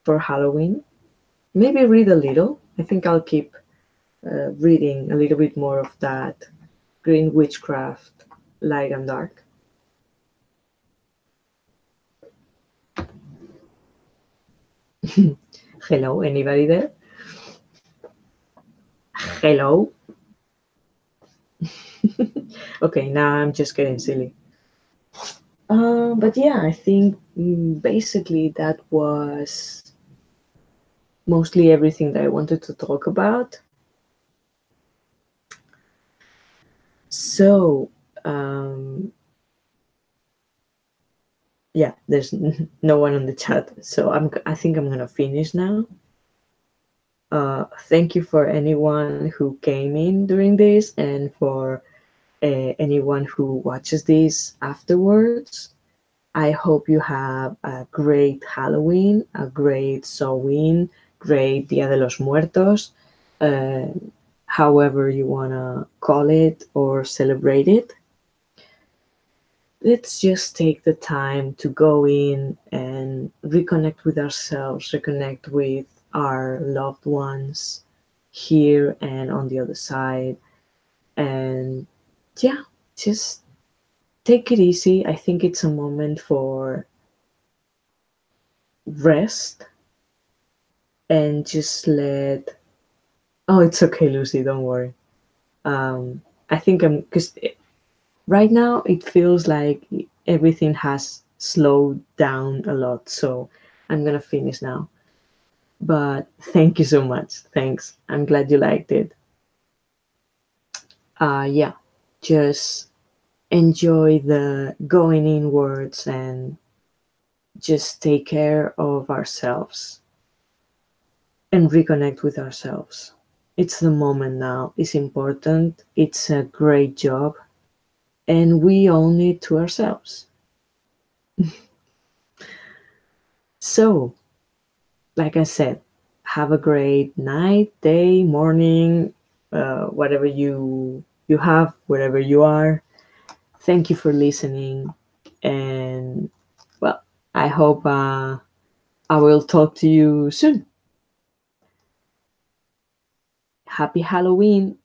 for Halloween. Maybe read a little. I think I'll keep reading a little bit more of that green witchcraft, light and dark. Hello, anybody there? Hello? Okay, now I'm just getting silly. But yeah, I think basically that was mostly everything that I wanted to talk about. So, yeah, there's no one on the chat, so I think I'm gonna finish now. Thank you for anyone who came in during this and for anyone who watches this afterwards. I hope you have a great Halloween, a great Sawhain, great Dia de los Muertos, however you want to call it or celebrate it. Let's just take the time to go in and reconnect with ourselves, reconnect with our loved ones here and on the other side. And yeah, just take it easy. I think it's a moment for rest and just let. Oh, it's okay, Lucy, don't worry. I think because right now it feels like everything has slowed down a lot, so I'm gonna finish now. But thank you so much. Thanks. I'm glad you liked it. Yeah, just enjoy the going inwards and just take care of ourselves and reconnect with ourselves. It's the moment now. It's important. It's a great job. And we own it to ourselves. So, like I said, have a great night, day, morning, whatever you have, wherever you are. Thank you for listening. And, well, I hope I will talk to you soon. Happy Halloween.